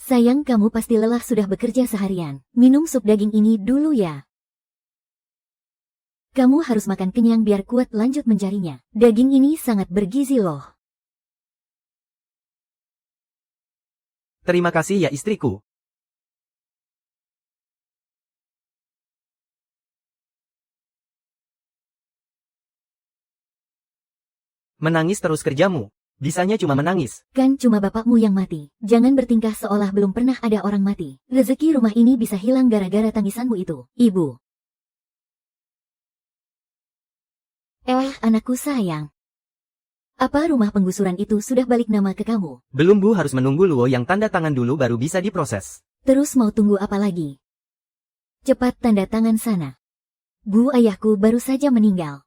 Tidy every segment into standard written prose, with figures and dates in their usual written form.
Sayang, kamu pasti lelah sudah bekerja seharian. Minum sup daging ini dulu ya. Kamu harus makan kenyang biar kuat lanjut mencarinya. Daging ini sangat bergizi loh. Terima kasih ya istriku. Menangis terus kerjamu. Bisanya cuma menangis. Kan cuma bapakmu yang mati. Jangan bertingkah seolah belum pernah ada orang mati. Rezeki rumah ini bisa hilang gara-gara tangisanmu itu, Ibu. Anakku sayang. Apa rumah penggusuran itu sudah balik nama ke kamu? Belum Bu, harus menunggu Luo yang tanda tangan dulu baru bisa diproses. Terus mau tunggu apa lagi? Cepat tanda tangan sana. Bu, ayahku baru saja meninggal.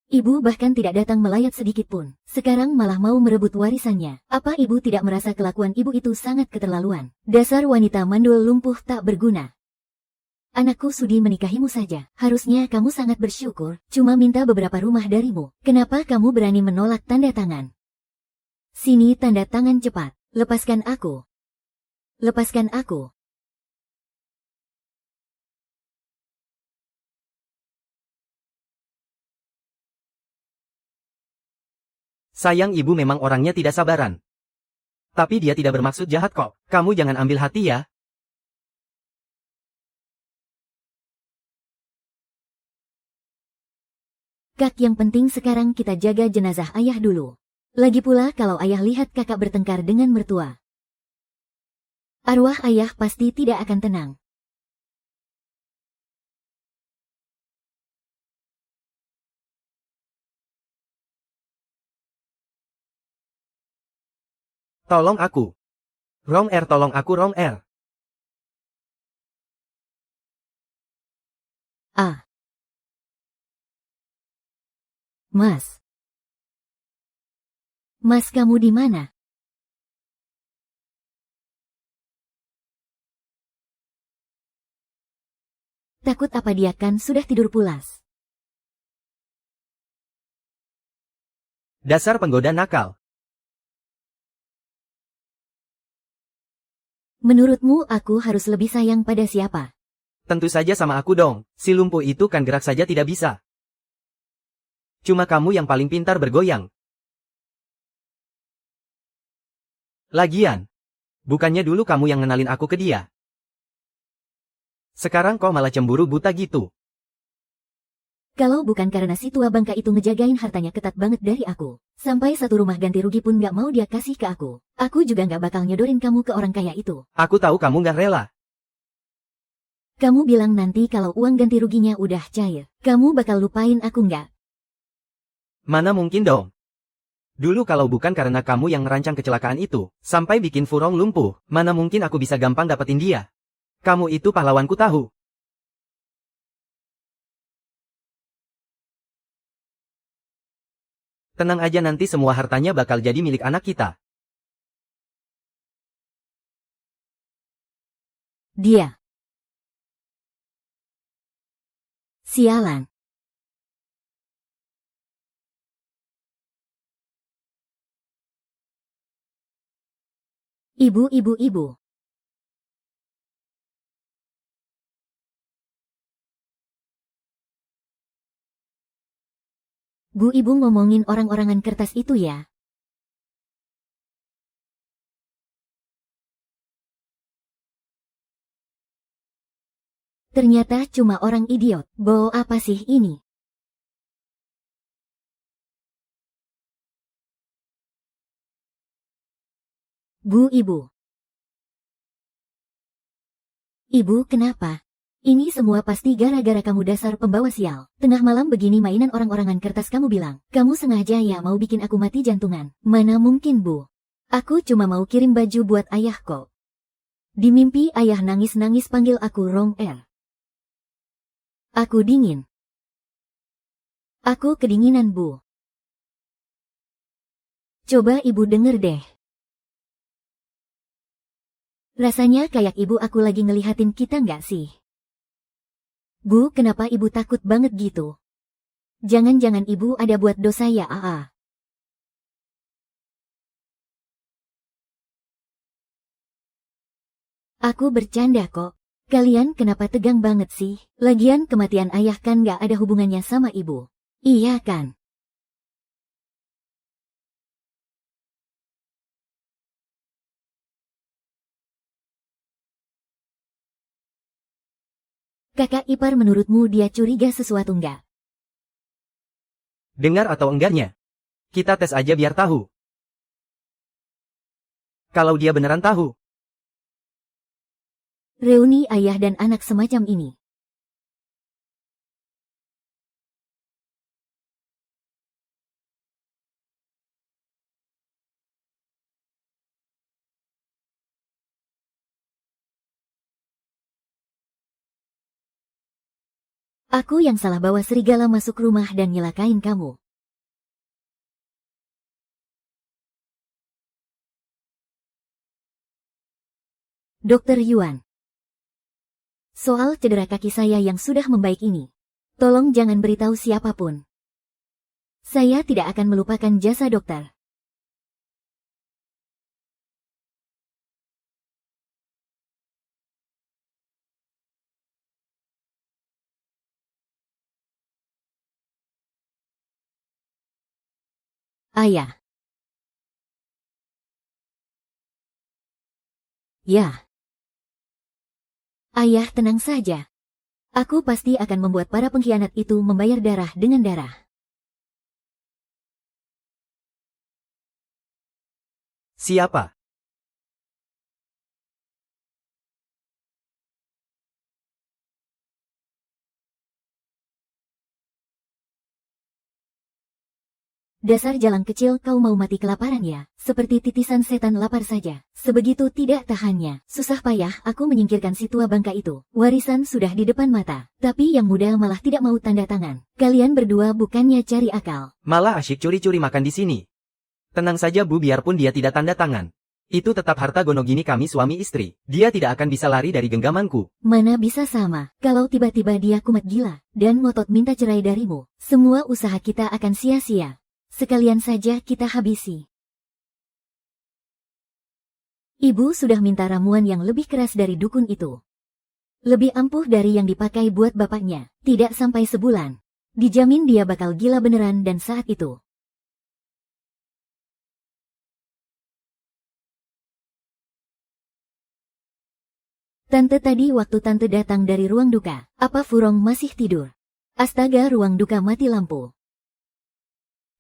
Ibu bahkan tidak datang melayat sedikit pun. Sekarang malah mau merebut warisannya. Apa ibu tidak merasa kelakuan ibu itu sangat keterlaluan? Dasar wanita mandul lumpuh tak berguna. Anakku sudi menikahimu saja. Harusnya kamu sangat bersyukur, cuma minta beberapa rumah darimu. Kenapa kamu berani menolak tanda tangan? Sini tanda tangan cepat. Lepaskan aku. Lepaskan aku. Sayang, ibu memang orangnya tidak sabaran. Tapi dia tidak bermaksud jahat kok. Kamu jangan ambil hati ya. Kak, yang penting sekarang kita jaga jenazah ayah dulu. Lagi pula kalau ayah lihat kakak bertengkar dengan mertua, arwah ayah pasti tidak akan tenang. Tolong aku. Rong Er, tolong aku Rong Er. Ah. Mas. Mas, kamu di mana? Takut apa dia kan sudah tidur pulas? Dasar penggoda nakal. Menurutmu aku harus lebih sayang pada siapa? Tentu saja sama aku dong. Si lumpuh itu kan gerak saja tidak bisa. Cuma kamu yang paling pintar bergoyang. Lagian, bukannya dulu kamu yang ngenalin aku ke dia. Sekarang kau malah cemburu buta gitu. Kalau bukan karena si tua bangka itu ngejagain hartanya ketat banget dari aku, sampai satu rumah ganti rugi pun gak mau dia kasih ke aku juga gak bakal nyodorin kamu ke orang kaya itu. Aku tahu kamu gak rela. Kamu bilang nanti kalau uang ganti ruginya udah cair, kamu bakal lupain aku nggak? Mana mungkin dong. Dulu kalau bukan karena kamu yang merancang kecelakaan itu, sampai bikin Furong lumpuh, mana mungkin aku bisa gampang dapetin dia. Kamu itu pahlawanku tahu. Tenang aja, nanti semua hartanya bakal jadi milik anak kita. Dia. Sialan. Ibu. Bu, ibu ngomongin orang-orangan kertas itu ya? Ternyata cuma orang idiot. Bo, apa sih ini? Bu, ibu. Ibu, kenapa? Ini semua pasti gara-gara kamu, dasar pembawa sial. Tengah malam begini mainan orang-orangan kertas kamu bilang. Kamu sengaja ya mau bikin aku mati jantungan. Mana mungkin, Bu. Aku cuma mau kirim baju buat ayah kok. Di mimpi ayah nangis-nangis panggil aku Rong Er. Aku dingin. Aku kedinginan, Bu. Coba ibu denger deh. Rasanya kayak ibu aku lagi ngelihatin kita nggak sih? Bu, kenapa ibu takut banget gitu? Jangan-jangan ibu ada buat dosa ya, Aa? Aku bercanda kok. Kalian kenapa tegang banget sih? Lagian kematian ayah kan gak ada hubungannya sama ibu. Iya kan? Kakak ipar menurutmu dia curiga sesuatu nggak? Dengar atau enggaknya? Kita tes aja biar tahu. Kalau dia beneran tahu, Reuni ayah dan anak semacam ini. Aku yang salah bawa serigala masuk rumah dan nyelakain kamu. Dokter Yuan. Soal cedera kaki saya yang sudah membaik ini. Tolong jangan beritahu siapapun. Saya tidak akan melupakan jasa dokter. Ayah. Ya. Ayah tenang saja. Aku pasti akan membuat para pengkhianat itu membayar darah dengan darah. siapa? Dasar jalang kecil, kau mau mati kelaparan ya? Seperti titisan setan lapar saja. Sebegitu tidak tahannya. Susah payah aku menyingkirkan si tua bangka itu. Warisan sudah di depan mata. Tapi yang muda malah tidak mau tanda tangan. Kalian berdua bukannya cari akal. Malah asyik curi-curi makan di sini. Tenang saja Bu, biarpun dia tidak tanda tangan. Itu tetap harta gonogini kami suami istri. Dia tidak akan bisa lari dari genggamanku. Mana bisa sama, kalau tiba-tiba dia kumat gila, dan ngotot minta cerai darimu. Semua usaha kita akan sia-sia. Sekalian saja kita habisi. Ibu sudah minta ramuan yang lebih keras dari dukun itu. Lebih ampuh dari yang dipakai buat bapaknya. Tidak sampai sebulan. Dijamin dia bakal gila beneran dan saat itu. Tante tadi waktu tante datang dari ruang duka, apa Furong masih tidur? Astaga, ruang duka mati lampu.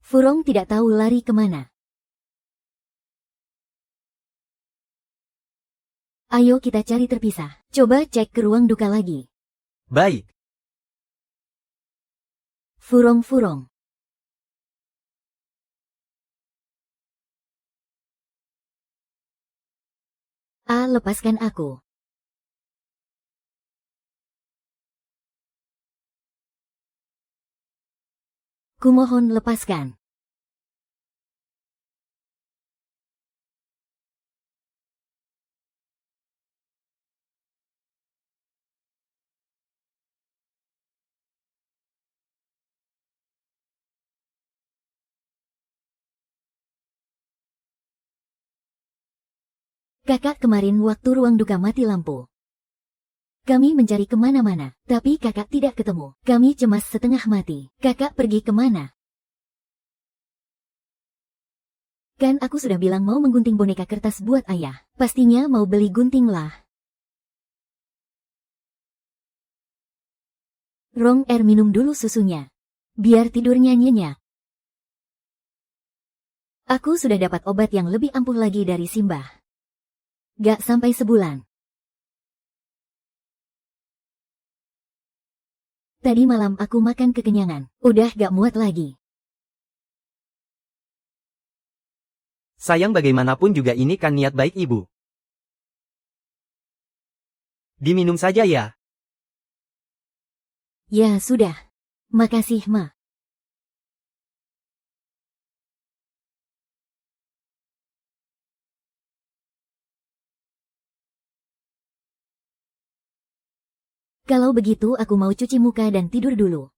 Furong tidak tahu lari kemana. Ayo kita cari terpisah. Coba cek ke ruang duka lagi. Baik. Furong. Lepaskan aku. Kumohon lepaskan. Kakak kemarin waktu ruang duka mati lampu. Kami mencari kemana-mana, tapi kakak tidak ketemu. Kami cemas setengah mati. Kakak pergi kemana? Kan aku sudah bilang mau menggunting boneka kertas buat ayah. Pastinya mau beli gunting lah. Rong minum dulu susunya. Biar tidurnya nyenyak. Aku sudah dapat obat yang lebih ampuh lagi dari Simbah. Gak sampai sebulan. Tadi malam aku makan kekenyangan. Udah gak muat lagi. Sayang bagaimanapun juga ini kan niat baik ibu. Diminum saja ya. Ya sudah. Makasih, Ma. Kalau begitu aku mau cuci muka dan tidur dulu.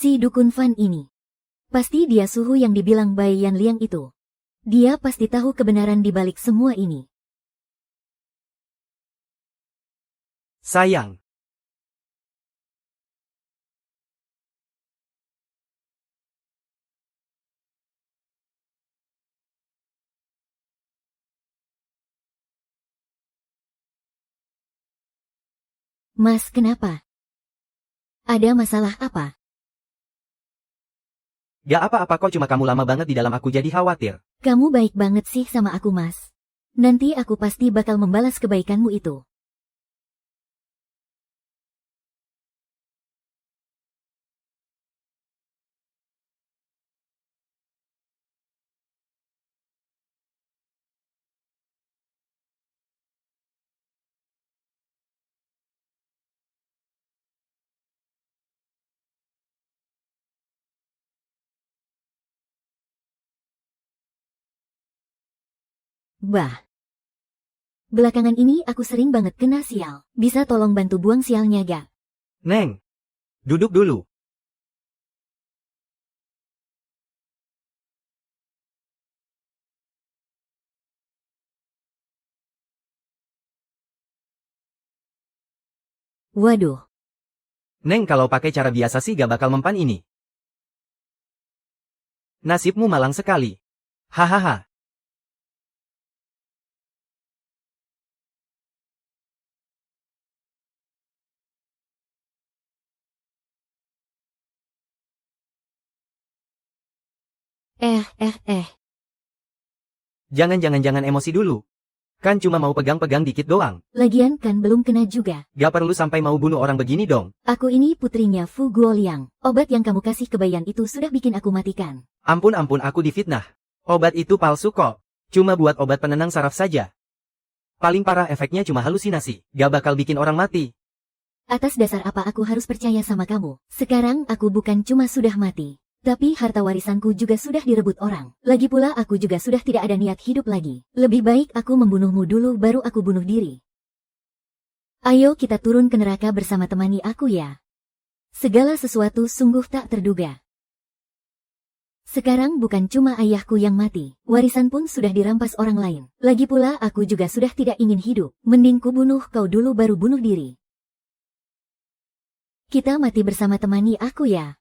Si dukun Fan ini. Pasti dia suhu yang dibilang Bai Yanliang itu. Dia pasti tahu kebenaran di balik semua ini. Sayang. Mas, kenapa? Ada masalah apa? Gak apa-apa kok, cuma kamu lama banget di dalam, aku jadi khawatir. Kamu baik banget sih sama aku, Mas. Nanti aku pasti bakal membalas kebaikanmu itu. Bah. Belakangan ini aku sering banget kena sial. Bisa tolong bantu buang sialnya gak? Neng, duduk dulu. Waduh. Neng, kalau pakai cara biasa sih gak bakal mempan ini. Nasibmu malang sekali. Hahaha. Eh. Jangan emosi dulu. Kan cuma mau pegang-pegang dikit doang. Lagian kan belum kena juga. Gak perlu sampai mau bunuh orang begini dong. Aku ini putrinya Fu Guoliang. Obat yang kamu kasih ke Bayan itu sudah bikin aku matikan. Ampun, aku difitnah. Obat itu palsu kok. Cuma buat obat penenang saraf saja. Paling parah efeknya cuma halusinasi. Gak bakal bikin orang mati. Atas dasar apa aku harus percaya sama kamu? Sekarang aku bukan cuma sudah mati. Tapi harta warisanku juga sudah direbut orang. Lagi pula aku juga sudah tidak ada niat hidup lagi. Lebih baik aku membunuhmu dulu baru aku bunuh diri. Ayo kita turun ke neraka bersama temani aku ya. Segala sesuatu sungguh tak terduga. Sekarang bukan cuma ayahku yang mati, warisan pun sudah dirampas orang lain. Lagi pula aku juga sudah tidak ingin hidup. Mending ku bunuh kau dulu baru bunuh diri. Kita mati bersama temani aku ya.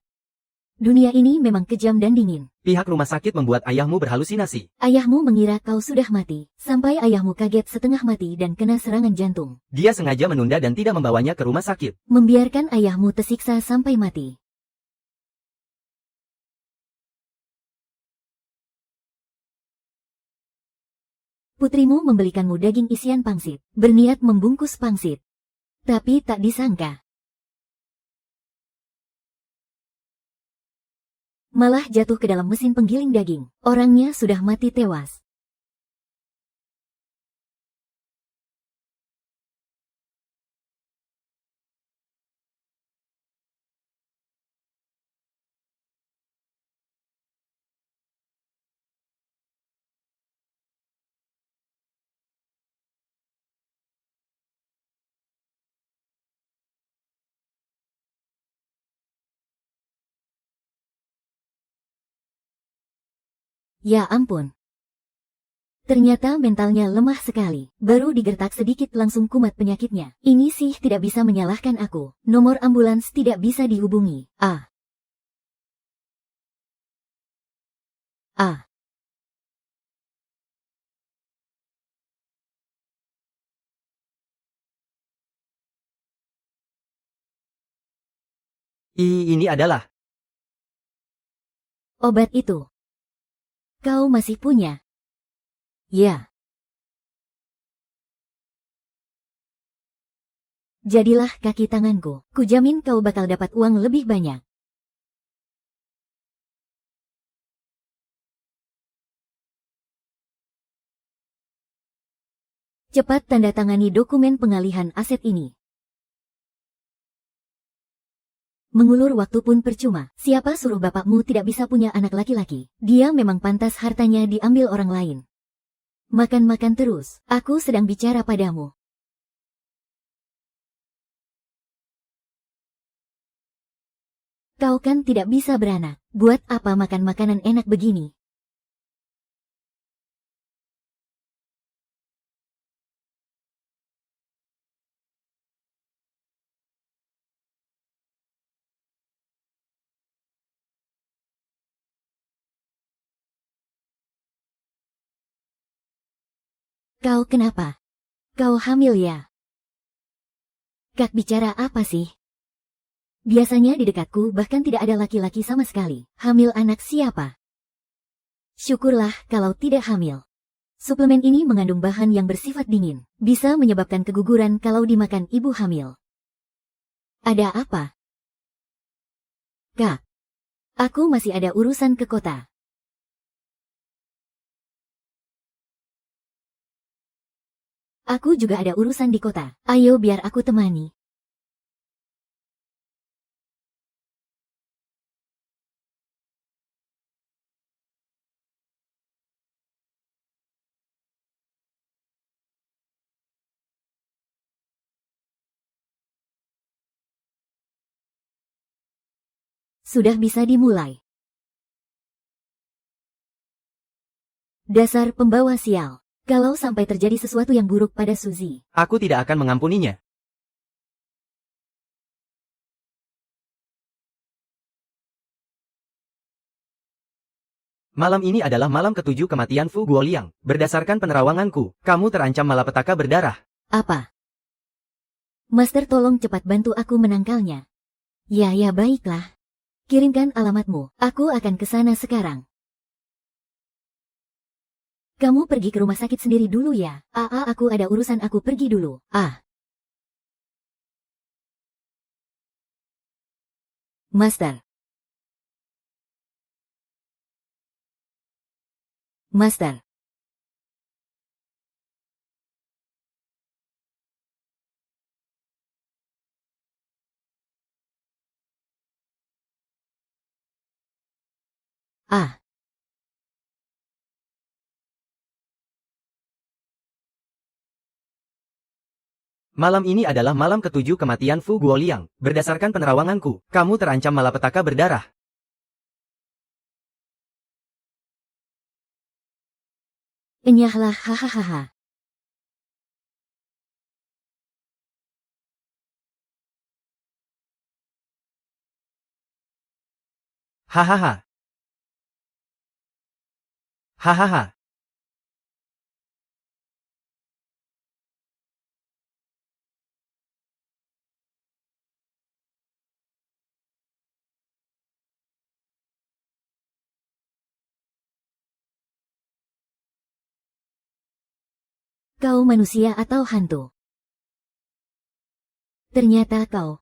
Dunia ini memang kejam dan dingin. Pihak rumah sakit membuat ayahmu berhalusinasi. Ayahmu mengira kau sudah mati, sampai ayahmu kaget setengah mati dan kena serangan jantung. Dia sengaja menunda dan tidak membawanya ke rumah sakit. Membiarkan ayahmu tersiksa sampai mati. Putrimu membelikanmu daging isian pangsit, berniat membungkus pangsit. Tapi tak disangka. Malah jatuh ke dalam mesin penggiling daging. Orangnya sudah mati tewas. Ya ampun. Ternyata mentalnya lemah sekali. Baru digertak sedikit langsung kumat penyakitnya. Ini sih tidak bisa menyalahkan aku. Nomor ambulans tidak bisa dihubungi. Ini adalah Obat itu. Kau masih punya? Ya. Jadilah kaki tanganku. Kujamin kau bakal dapat uang lebih banyak. Cepat tanda tangani dokumen pengalihan aset ini. Mengulur waktu pun percuma. Siapa suruh bapakmu tidak bisa punya anak laki-laki? Dia memang pantas hartanya diambil orang lain. Makan-makan terus. Aku sedang bicara padamu. Kau kan tidak bisa beranak. Buat apa makan makanan enak begini? Kau kenapa? Kau hamil ya? Kak bicara apa sih? Biasanya di dekatku bahkan tidak ada laki-laki sama sekali. Hamil anak siapa? Syukurlah kalau tidak hamil. Suplemen ini mengandung bahan yang bersifat dingin. Bisa menyebabkan keguguran kalau dimakan ibu hamil. Ada apa? Kak, aku masih ada urusan ke kota. Aku juga ada urusan di kota. Ayo biar aku temani. Sudah bisa dimulai. Dasar pembawa sial. Kalau sampai terjadi sesuatu yang buruk pada Suzy, Aku tidak akan mengampuninya. Malam ini adalah malam ketujuh kematian Fu Guoliang. Berdasarkan penerawanganku, kamu terancam malapetaka berdarah. apa? Master tolong cepat bantu aku menangkalnya. Ya baiklah. Kirimkan alamatmu, aku akan ke sana sekarang. Kamu pergi ke rumah sakit sendiri dulu ya. Aku ada urusan, aku pergi dulu. Master. Master. Malam ini adalah malam ketujuh kematian Fu Guoliang. Berdasarkan penerawanganku, kamu terancam malapetaka berdarah. Enyahlah hahaha. Hahaha. Hahaha. Kau manusia atau hantu? Ternyata kau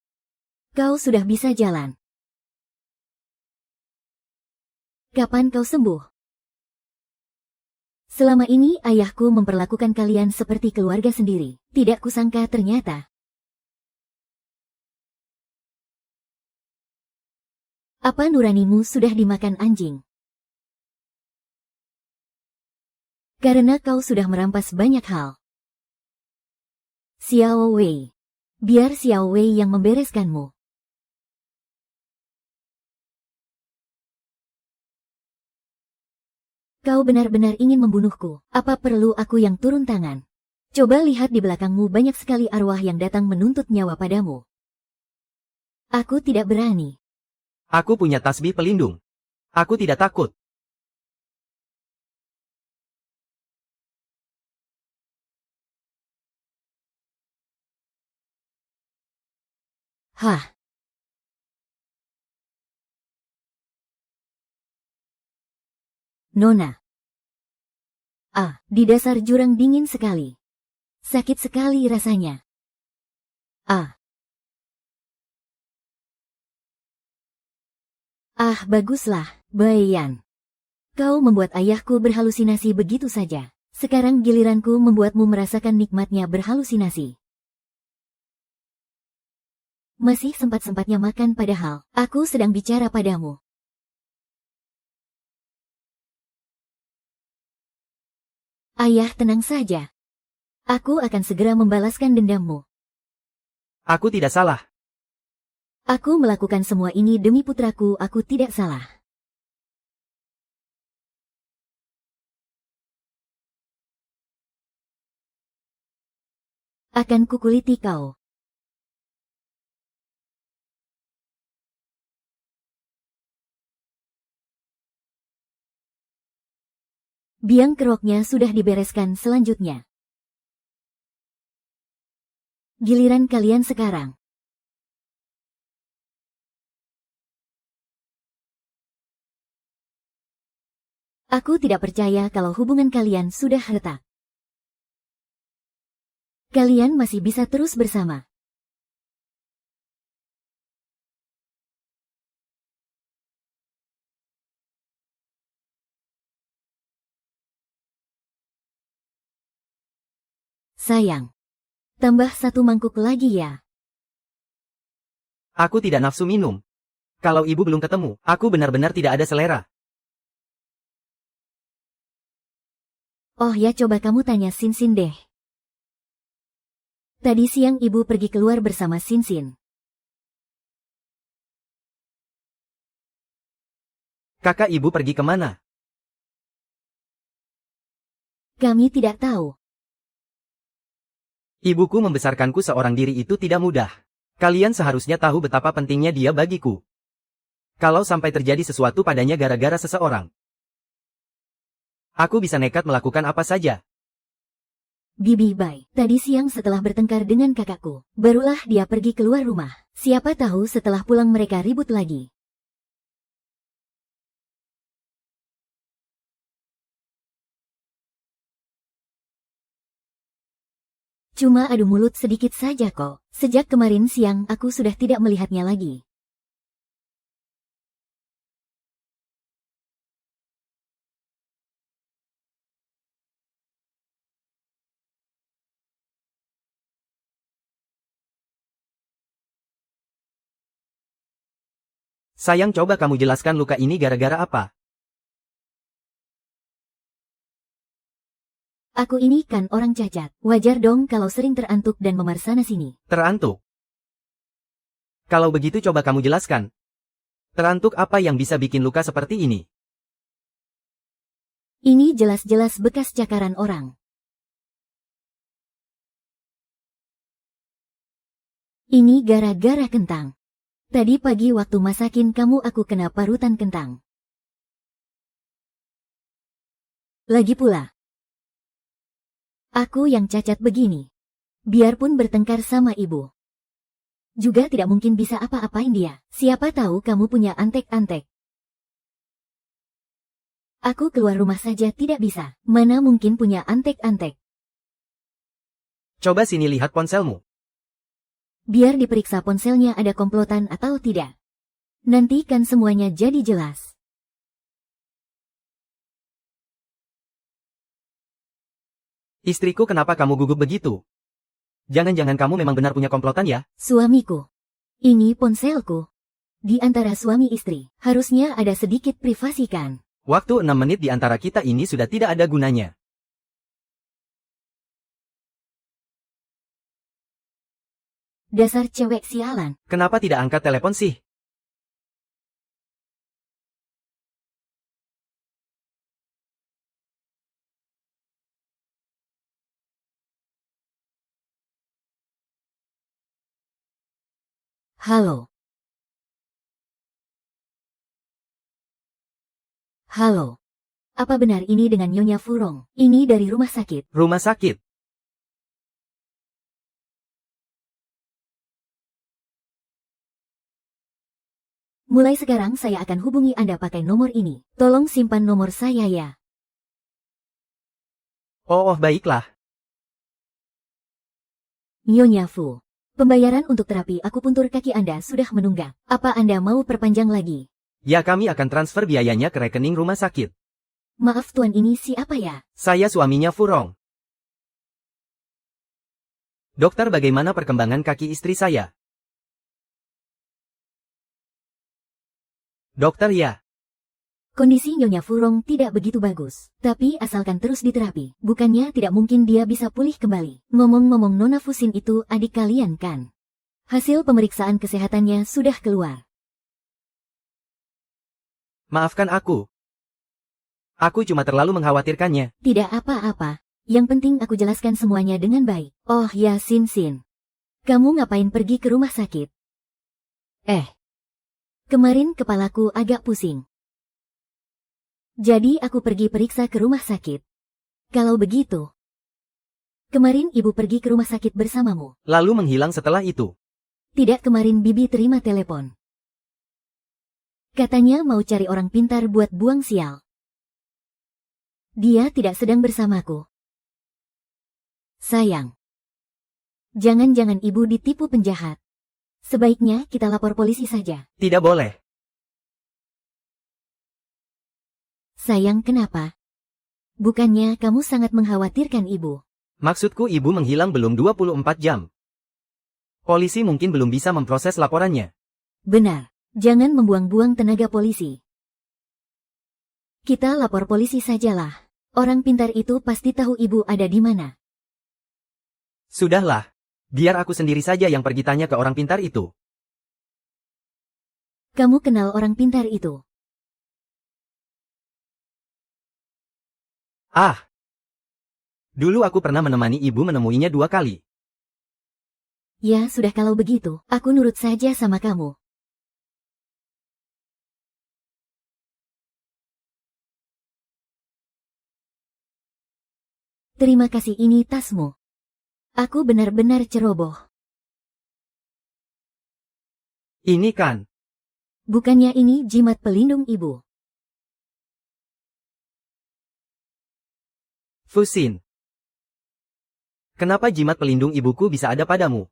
sudah bisa jalan. Kapan kau sembuh? Selama ini ayahku memperlakukan kalian seperti keluarga sendiri. Tidak kusangka ternyata. Apa nuranimu sudah dimakan anjing? Karena kau sudah merampas banyak hal. Xiao Wei. Biar Xiao Wei yang membereskanmu. Kau benar-benar ingin membunuhku. Apa perlu aku yang turun tangan? Coba lihat di belakangmu, banyak sekali arwah yang datang menuntut nyawa padamu. Aku tidak berani. Aku punya tasbih pelindung. Aku tidak takut. Hah? Nona. Di dasar jurang dingin sekali. Sakit sekali rasanya. Baguslah, Bayan. Kau membuat ayahku berhalusinasi begitu saja. Sekarang giliranku membuatmu merasakan nikmatnya berhalusinasi. Masih sempat-sempatnya makan padahal aku sedang bicara padamu. Ayah, tenang saja. Aku akan segera membalaskan dendammu. Aku tidak salah. Aku melakukan semua ini demi putraku, aku tidak salah. Akan kukuliti kau. Biang keroknya sudah dibereskan selanjutnya. Giliran kalian sekarang. Aku tidak percaya kalau hubungan kalian sudah retak. Kalian masih bisa terus bersama. Sayang. Tambah satu mangkuk lagi ya. Aku tidak nafsu minum. Kalau ibu belum ketemu, aku benar-benar tidak ada selera. Oh ya, coba kamu tanya Sinsin deh. Tadi siang ibu pergi keluar bersama Sinsin. Kakak ibu pergi kemana? Kami tidak tahu. Ibuku membesarkanku seorang diri itu tidak mudah. Kalian seharusnya tahu betapa pentingnya dia bagiku. Kalau sampai terjadi sesuatu padanya gara-gara seseorang, aku bisa nekat melakukan apa saja. Bibi Bai, tadi siang setelah bertengkar dengan kakakku, barulah dia pergi keluar rumah. Siapa tahu setelah pulang mereka ribut lagi. Cuma adu mulut sedikit saja kok. Sejak kemarin siang aku sudah tidak melihatnya lagi. Sayang, coba kamu jelaskan luka ini gara-gara apa? Aku ini kan orang cacat. Wajar dong kalau sering terantuk dan memar sana-sini. Terantuk. Kalau begitu coba kamu jelaskan. Terantuk apa yang bisa bikin luka seperti ini? Ini jelas-jelas bekas cakaran orang. Ini gara-gara kentang. Tadi pagi waktu masakin kamu aku kena parutan kentang. Lagi pula, aku yang cacat begini. Biarpun bertengkar sama ibu, juga tidak mungkin bisa apa-apain dia. Siapa tahu kamu punya antek-antek. Aku keluar rumah saja tidak bisa. Mana mungkin punya antek-antek. Coba sini lihat ponselmu. Biar diperiksa ponselnya ada komplotan atau tidak. Nanti kan semuanya jadi jelas. Istriku, kenapa kamu gugup begitu? Jangan-jangan kamu memang benar punya komplotan ya? Suamiku. Ini ponselku. Di antara suami istri, harusnya ada sedikit privasi kan? Waktu 6 menit di antara kita ini sudah tidak ada gunanya. Dasar cewek sialan. Kenapa tidak angkat telepon sih? Halo. Halo. Apa benar ini dengan Nyonya Furong? Ini dari rumah sakit. Rumah sakit. Mulai sekarang saya akan hubungi Anda pakai nomor ini. Tolong simpan nomor saya ya. Oh, baiklah. Nyonya Fu. Pembayaran untuk terapi akupuntur kaki Anda sudah menunggak. Apa Anda mau perpanjang lagi? Ya, kami akan transfer biayanya ke rekening rumah sakit. Maaf tuan, ini siapa ya? Saya suaminya Furong. Dokter, bagaimana perkembangan kaki istri saya? Dokter, ya. Kondisi Nyonya Furong tidak begitu bagus. Tapi asalkan terus diterapi, bukannya tidak mungkin dia bisa pulih kembali. Ngomong-ngomong, Nona Fusin itu adik kalian kan? Hasil pemeriksaan kesehatannya sudah keluar. Maafkan aku. Aku cuma terlalu mengkhawatirkannya. Tidak apa-apa. Yang penting aku jelaskan semuanya dengan baik. Oh ya, Sin. Kamu ngapain pergi ke rumah sakit? Kemarin kepalaku agak pusing. Jadi aku pergi periksa ke rumah sakit. Kalau begitu, kemarin ibu pergi ke rumah sakit bersamamu. Lalu menghilang setelah itu. Tidak, kemarin Bibi terima telepon. Katanya mau cari orang pintar buat buang sial. Dia tidak sedang bersamaku. Sayang. Jangan-jangan ibu ditipu penjahat. Sebaiknya kita lapor polisi saja. Tidak boleh. Sayang, kenapa? Bukannya kamu sangat mengkhawatirkan ibu? Maksudku ibu menghilang belum 24 jam. Polisi mungkin belum bisa memproses laporannya. Benar. Jangan membuang-buang tenaga polisi. Kita lapor polisi sajalah. Orang pintar itu pasti tahu ibu ada di mana. Sudahlah. Biar aku sendiri saja yang pergi tanya ke orang pintar itu. Kamu kenal orang pintar itu? Dulu aku pernah menemani ibu menemuinya 2 kali. Ya sudah, kalau begitu, aku nurut saja sama kamu. Terima kasih, ini tasmu. Aku benar-benar ceroboh. Ini kan. Bukannya ini jimat pelindung ibu? Fusin. Kenapa jimat pelindung ibuku bisa ada padamu?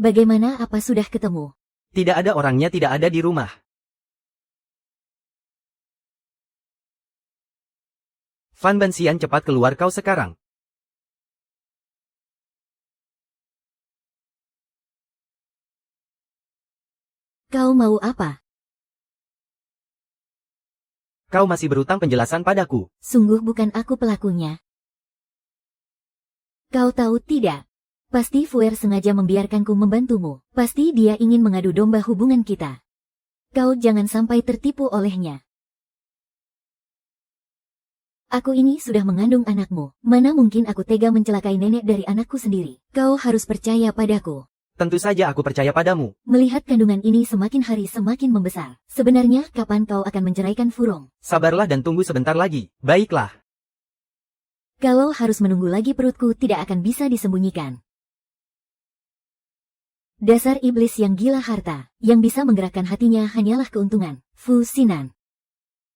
Bagaimana, apa sudah ketemu? Tidak ada orangnya, tidak ada di rumah. Fan Bansian, cepat keluar kau sekarang. Kau mau apa? Kau masih berutang penjelasan padaku. Sungguh bukan aku pelakunya. Kau tahu tidak? Pasti Fuer sengaja membiarkanku membantumu. Pasti dia ingin mengadu domba hubungan kita. Kau jangan sampai tertipu olehnya. Aku ini sudah mengandung anakmu. Mana mungkin aku tega mencelakai nenek dari anakku sendiri. Kau harus percaya padaku. Tentu saja aku percaya padamu. Melihat kandungan ini semakin hari semakin membesar. Sebenarnya kapan kau akan menceraikan Furong? Sabarlah dan tunggu sebentar lagi. Baiklah. Kalau harus menunggu lagi, perutku tidak akan bisa disembunyikan. Dasar iblis yang gila harta, yang bisa menggerakkan hatinya hanyalah keuntungan. Fusinan.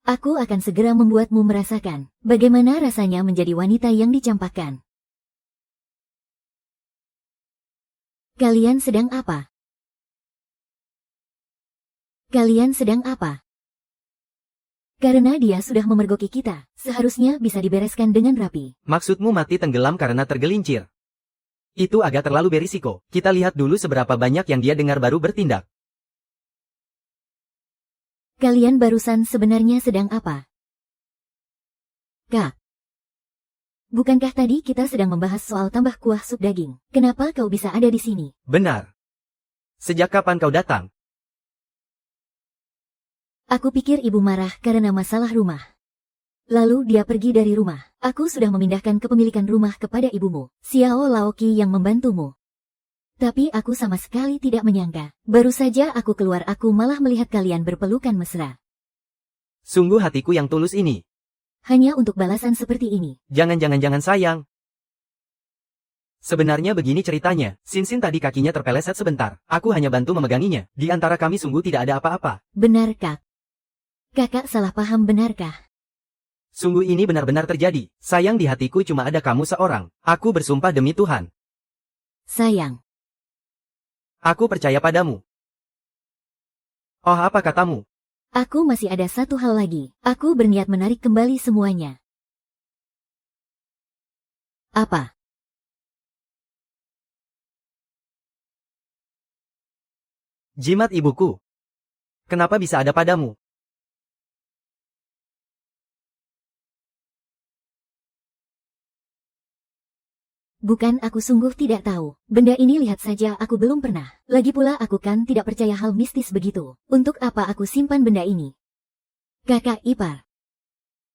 Aku akan segera membuatmu merasakan bagaimana rasanya menjadi wanita yang dicampakkan. Kalian sedang apa? Kalian sedang apa? Karena dia sudah memergoki kita, seharusnya bisa dibereskan dengan rapi. Maksudmu mati tenggelam karena tergelincir? Itu agak terlalu berisiko. Kita lihat dulu seberapa banyak yang dia dengar baru bertindak. Kalian barusan sebenarnya sedang apa? Kak. Bukankah tadi kita sedang membahas soal tambah kuah sup daging? Kenapa kau bisa ada di sini? Benar. Sejak kapan kau datang? Aku pikir ibu marah karena masalah rumah. Lalu dia pergi dari rumah. Aku sudah memindahkan kepemilikan rumah kepada ibumu, Xiao Laoki, yang membantumu. Tapi aku sama sekali tidak menyangka. Baru saja aku keluar, aku malah melihat kalian berpelukan mesra. Sungguh hatiku yang tulus ini. Hanya untuk balasan seperti ini. Jangan sayang. Sebenarnya begini ceritanya. Sin tadi kakinya terpeleset sebentar. Aku hanya bantu memeganginya. Di antara kami sungguh tidak ada apa-apa. Benar, Kak? Kakak salah paham, benarkah? Sungguh ini benar-benar terjadi. Sayang, di hatiku cuma ada kamu seorang. Aku bersumpah demi Tuhan. Sayang. Aku percaya padamu. Oh, apa katamu? Aku masih ada satu hal lagi. Aku berniat menarik kembali semuanya. Apa? Jimat ibuku. Kenapa bisa ada padamu? Bukan, aku sungguh tidak tahu. Benda ini lihat saja aku belum pernah. Lagi pula aku kan tidak percaya hal mistis begitu. Untuk apa aku simpan benda ini? Kakak ipar.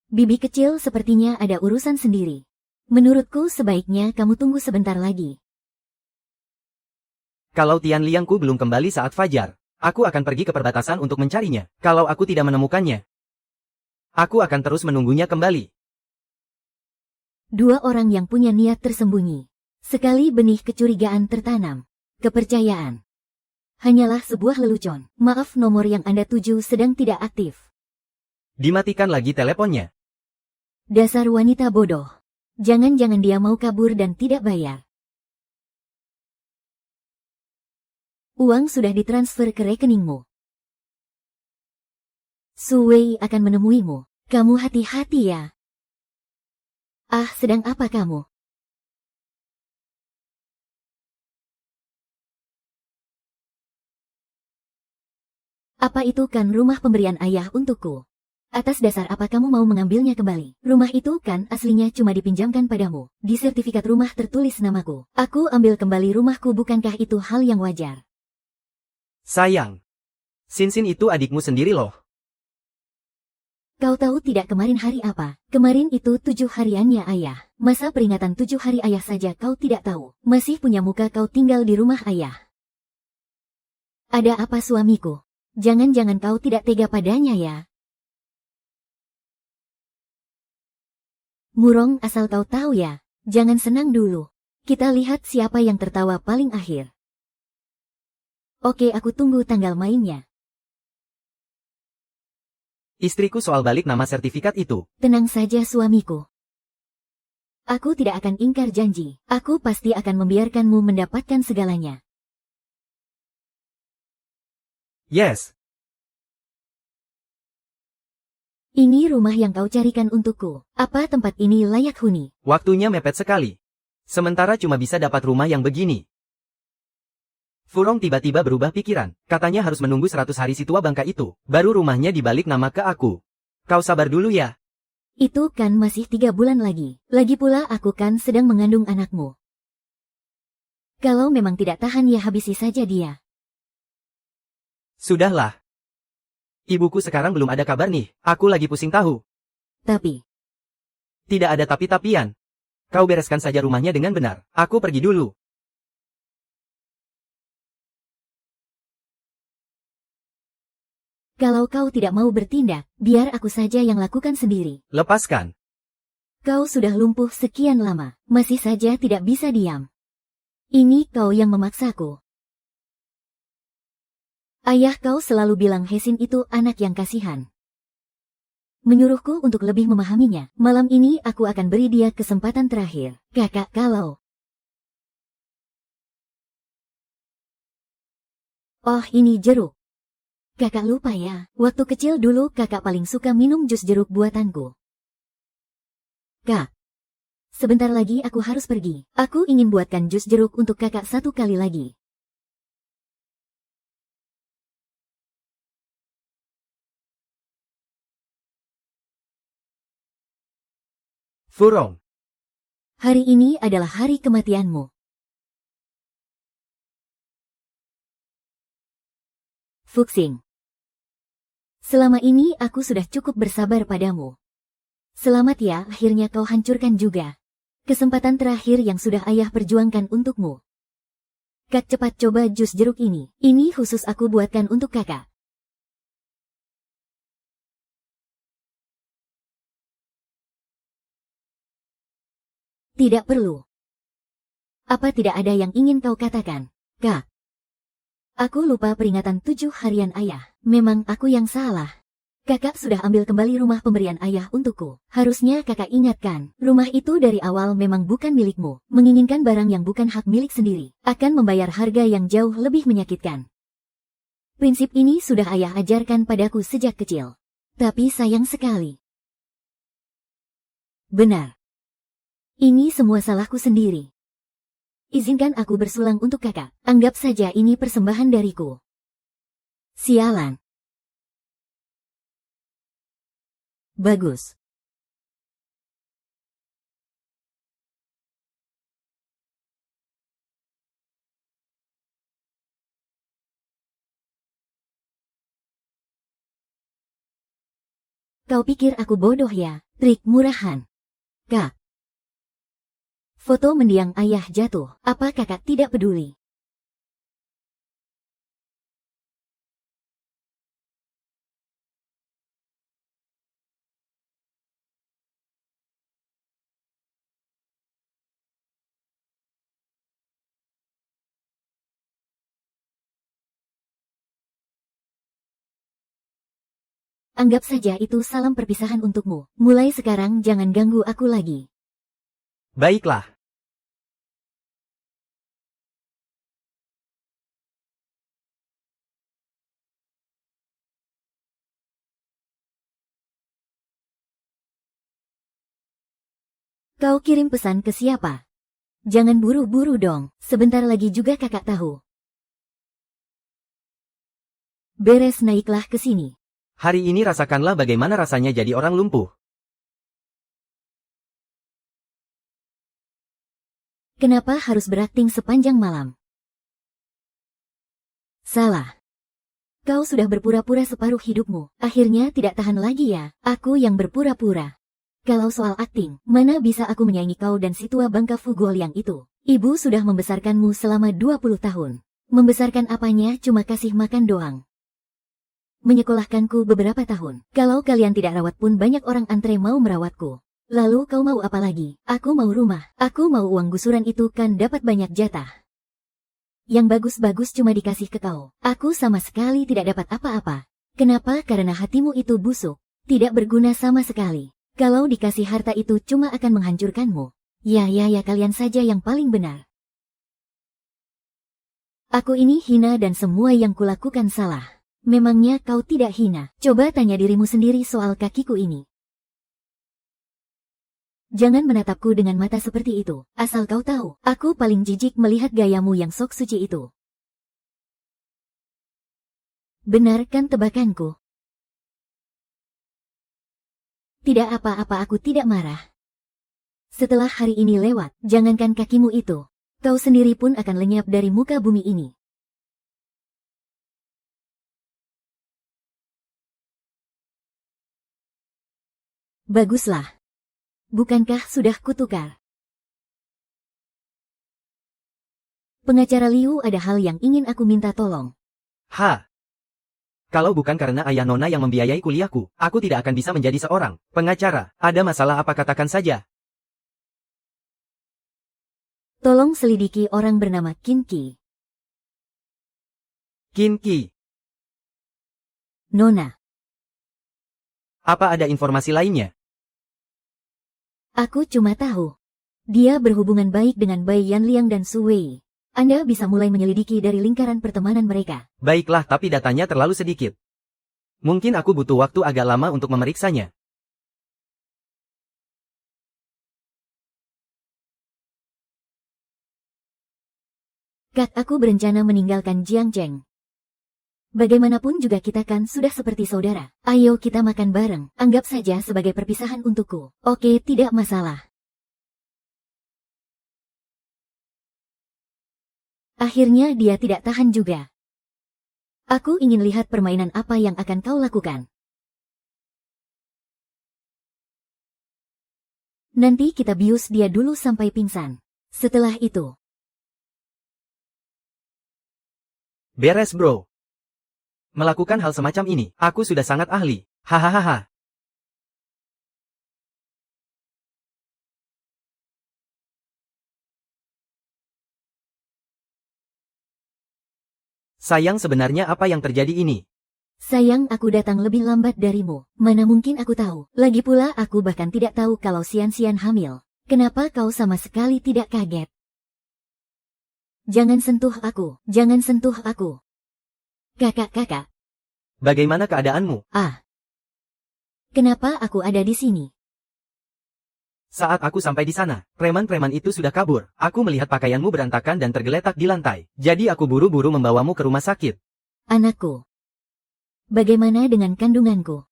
Bibi kecil sepertinya ada urusan sendiri. Menurutku sebaiknya kamu tunggu sebentar lagi. Kalau Tian Liangku belum kembali saat fajar, aku akan pergi ke perbatasan untuk mencarinya. Kalau aku tidak menemukannya, aku akan terus menunggunya kembali. Dua orang yang punya niat tersembunyi. Sekali benih kecurigaan tertanam. Kepercayaan. Hanyalah sebuah lelucon. Maaf, nomor yang Anda tuju sedang tidak aktif. Dimatikan lagi teleponnya. Dasar wanita bodoh. Jangan-jangan dia mau kabur dan tidak bayar. Uang sudah ditransfer ke rekeningmu. Su Wei akan menemuimu. Kamu hati-hati ya. Ah, sedang apa kamu? Apa itu kan rumah pemberian ayah untukku? Atas dasar apa kamu mau mengambilnya kembali? Rumah itu kan aslinya cuma dipinjamkan padamu. Di sertifikat rumah tertulis namaku. Aku ambil kembali rumahku, bukankah itu hal yang wajar? Sayang. Sin itu adikmu sendiri loh. Kau tahu tidak kemarin hari apa? Kemarin itu 7 hariannya ayah. Masa peringatan 7 hari ayah saja kau tidak tahu? Masih punya muka kau tinggal di rumah ayah. Ada apa suamiku? Jangan-jangan kau tidak tega padanya ya? Murong, asal kau tahu ya. Jangan senang dulu. Kita lihat siapa yang tertawa paling akhir. Oke, aku tunggu tanggal mainnya. Istriku soal balik nama sertifikat itu. Tenang saja suamiku. Aku tidak akan ingkar janji. Aku pasti akan membiarkanmu mendapatkan segalanya. Yes. Ini rumah yang kau carikan untukku. Apa tempat ini layak huni? Waktunya mepet sekali. Sementara cuma bisa dapat rumah yang begini. Furong tiba-tiba berubah pikiran. Katanya harus menunggu 100 hari si tua bangka itu. Baru rumahnya dibalik nama ke aku. Kau sabar dulu ya. Itu kan masih 3 bulan lagi. Lagi pula aku kan sedang mengandung anakmu. Kalau memang tidak tahan ya habisi saja dia. Sudahlah. Ibuku sekarang belum ada kabar nih. Aku lagi pusing tahu. Tapi, Tidak ada tapi-tapian. Kau bereskan saja rumahnya dengan benar. Aku pergi dulu. kalau kau tidak mau bertindak, biar aku saja yang lakukan sendiri. Lepaskan. Kau sudah lumpuh sekian lama, masih saja tidak bisa diam. Ini kau yang memaksaku. Ayah kau selalu bilang Hesin itu anak yang kasihan. Menyuruhku untuk lebih memahaminya. Malam ini aku akan beri dia kesempatan terakhir. Kakak, kalau... Oh, ini jeruk. Kakak lupa ya, waktu kecil dulu kakak paling suka minum jus jeruk buatanku. Kak, sebentar lagi aku harus pergi. Aku ingin buatkan jus jeruk untuk kakak 1 kali lagi. Furong. Hari ini adalah hari kematianmu. Fuxing. Selama ini aku sudah cukup bersabar padamu. Selamat ya, akhirnya kau hancurkan juga. Kesempatan terakhir yang sudah ayah perjuangkan untukmu. Kak, cepat coba jus jeruk ini. Ini khusus aku buatkan untuk kakak. Tidak perlu. Apa tidak ada yang ingin kau katakan, Kak? Aku lupa peringatan 7 harian ayah. Memang aku yang salah. Kakak sudah ambil kembali rumah pemberian ayah untukku. Harusnya kakak ingatkan, rumah itu dari awal memang bukan milikmu. Menginginkan barang yang bukan hak milik sendiri, akan membayar harga yang jauh lebih menyakitkan. Prinsip ini sudah ayah ajarkan padaku sejak kecil. Tapi sayang sekali. Benar. Ini semua salahku sendiri. Izinkan aku bersulang untuk kakak. Anggap saja ini persembahan dariku. Sialan. Bagus. Kau pikir aku bodoh ya? Trik murahan. Kak. Foto mendiang ayah jatuh. Apa kakak tidak peduli? Anggap saja itu salam perpisahan untukmu. Mulai sekarang jangan ganggu aku lagi. Baiklah. Kau kirim pesan ke siapa? Jangan buru-buru dong, sebentar lagi juga kakak tahu. Beres, naiklah ke sini. Hari ini rasakanlah bagaimana rasanya jadi orang lumpuh. Kenapa harus berakting sepanjang malam? Salah. Kau sudah berpura-pura separuh hidupmu, akhirnya tidak tahan lagi ya, aku yang berpura-pura. Kalau soal akting, mana bisa aku menyaingi kau dan si tua bangka Fugol yang itu. Ibu sudah membesarkanmu selama 20 tahun. Membesarkan apanya, cuma kasih makan doang. Menyekolahkanku beberapa tahun. Kalau kalian tidak rawat pun banyak orang antre mau merawatku. Lalu kau mau apa lagi? Aku mau rumah. Aku mau uang gusuran itu kan dapat banyak jatah. Yang bagus-bagus cuma dikasih ke kau. Aku sama sekali tidak dapat apa-apa. Kenapa? Karena hatimu itu busuk. Tidak berguna sama sekali. Kalau dikasih harta itu cuma akan menghancurkanmu. Ya kalian saja yang paling benar. Aku ini hina dan semua yang kulakukan salah. Memangnya kau tidak hina? Coba tanya dirimu sendiri soal kakiku ini. Jangan menatapku dengan mata seperti itu. Asal kau tahu, aku paling jijik melihat gayamu yang sok suci itu. Benar kan tebakanku? Tidak apa-apa, aku tidak marah. Setelah hari ini lewat, jangankan kakimu itu, kau sendiri pun akan lenyap dari muka bumi ini. Baguslah. Bukankah sudah kutukar? Pengacara Liu, ada hal yang ingin aku minta tolong. Kalau bukan karena ayah Nona yang membiayai kuliahku, aku tidak akan bisa menjadi seorang pengacara. Ada masalah apa, katakan saja. Tolong selidiki orang bernama Qin Qi. Qin Qi. Nona. Apa ada informasi lainnya? Aku cuma tahu. Dia berhubungan baik dengan Bai Yanliang dan Su Wei. Anda bisa mulai menyelidiki dari lingkaran pertemanan mereka. Baiklah, tapi datanya terlalu sedikit. Mungkin aku butuh waktu agak lama untuk memeriksanya. Kak, aku berencana meninggalkan Jiangcheng. Bagaimanapun juga kita kan sudah seperti saudara. Ayo kita makan bareng, anggap saja sebagai perpisahan untukku. Oke, tidak masalah. Akhirnya dia tidak tahan juga. Aku ingin lihat permainan apa yang akan kau lakukan. Nanti kita bius dia dulu sampai pingsan. Setelah itu. Beres, bro. Melakukan hal semacam ini, aku sudah sangat ahli. Hahaha. Sayang, sebenarnya apa yang terjadi ini? Sayang, aku datang lebih lambat darimu. Mana mungkin aku tahu. Lagi pula aku bahkan tidak tahu kalau Xian hamil. Kenapa kau sama sekali tidak kaget? Jangan sentuh aku. Jangan sentuh aku. Kakak. Bagaimana keadaanmu? Kenapa aku ada di sini? Saat aku sampai di sana, preman-preman itu sudah kabur. Aku melihat pakaianmu berantakan dan tergeletak di lantai. Jadi aku buru-buru membawamu ke rumah sakit. Anakku. Bagaimana dengan kandunganku?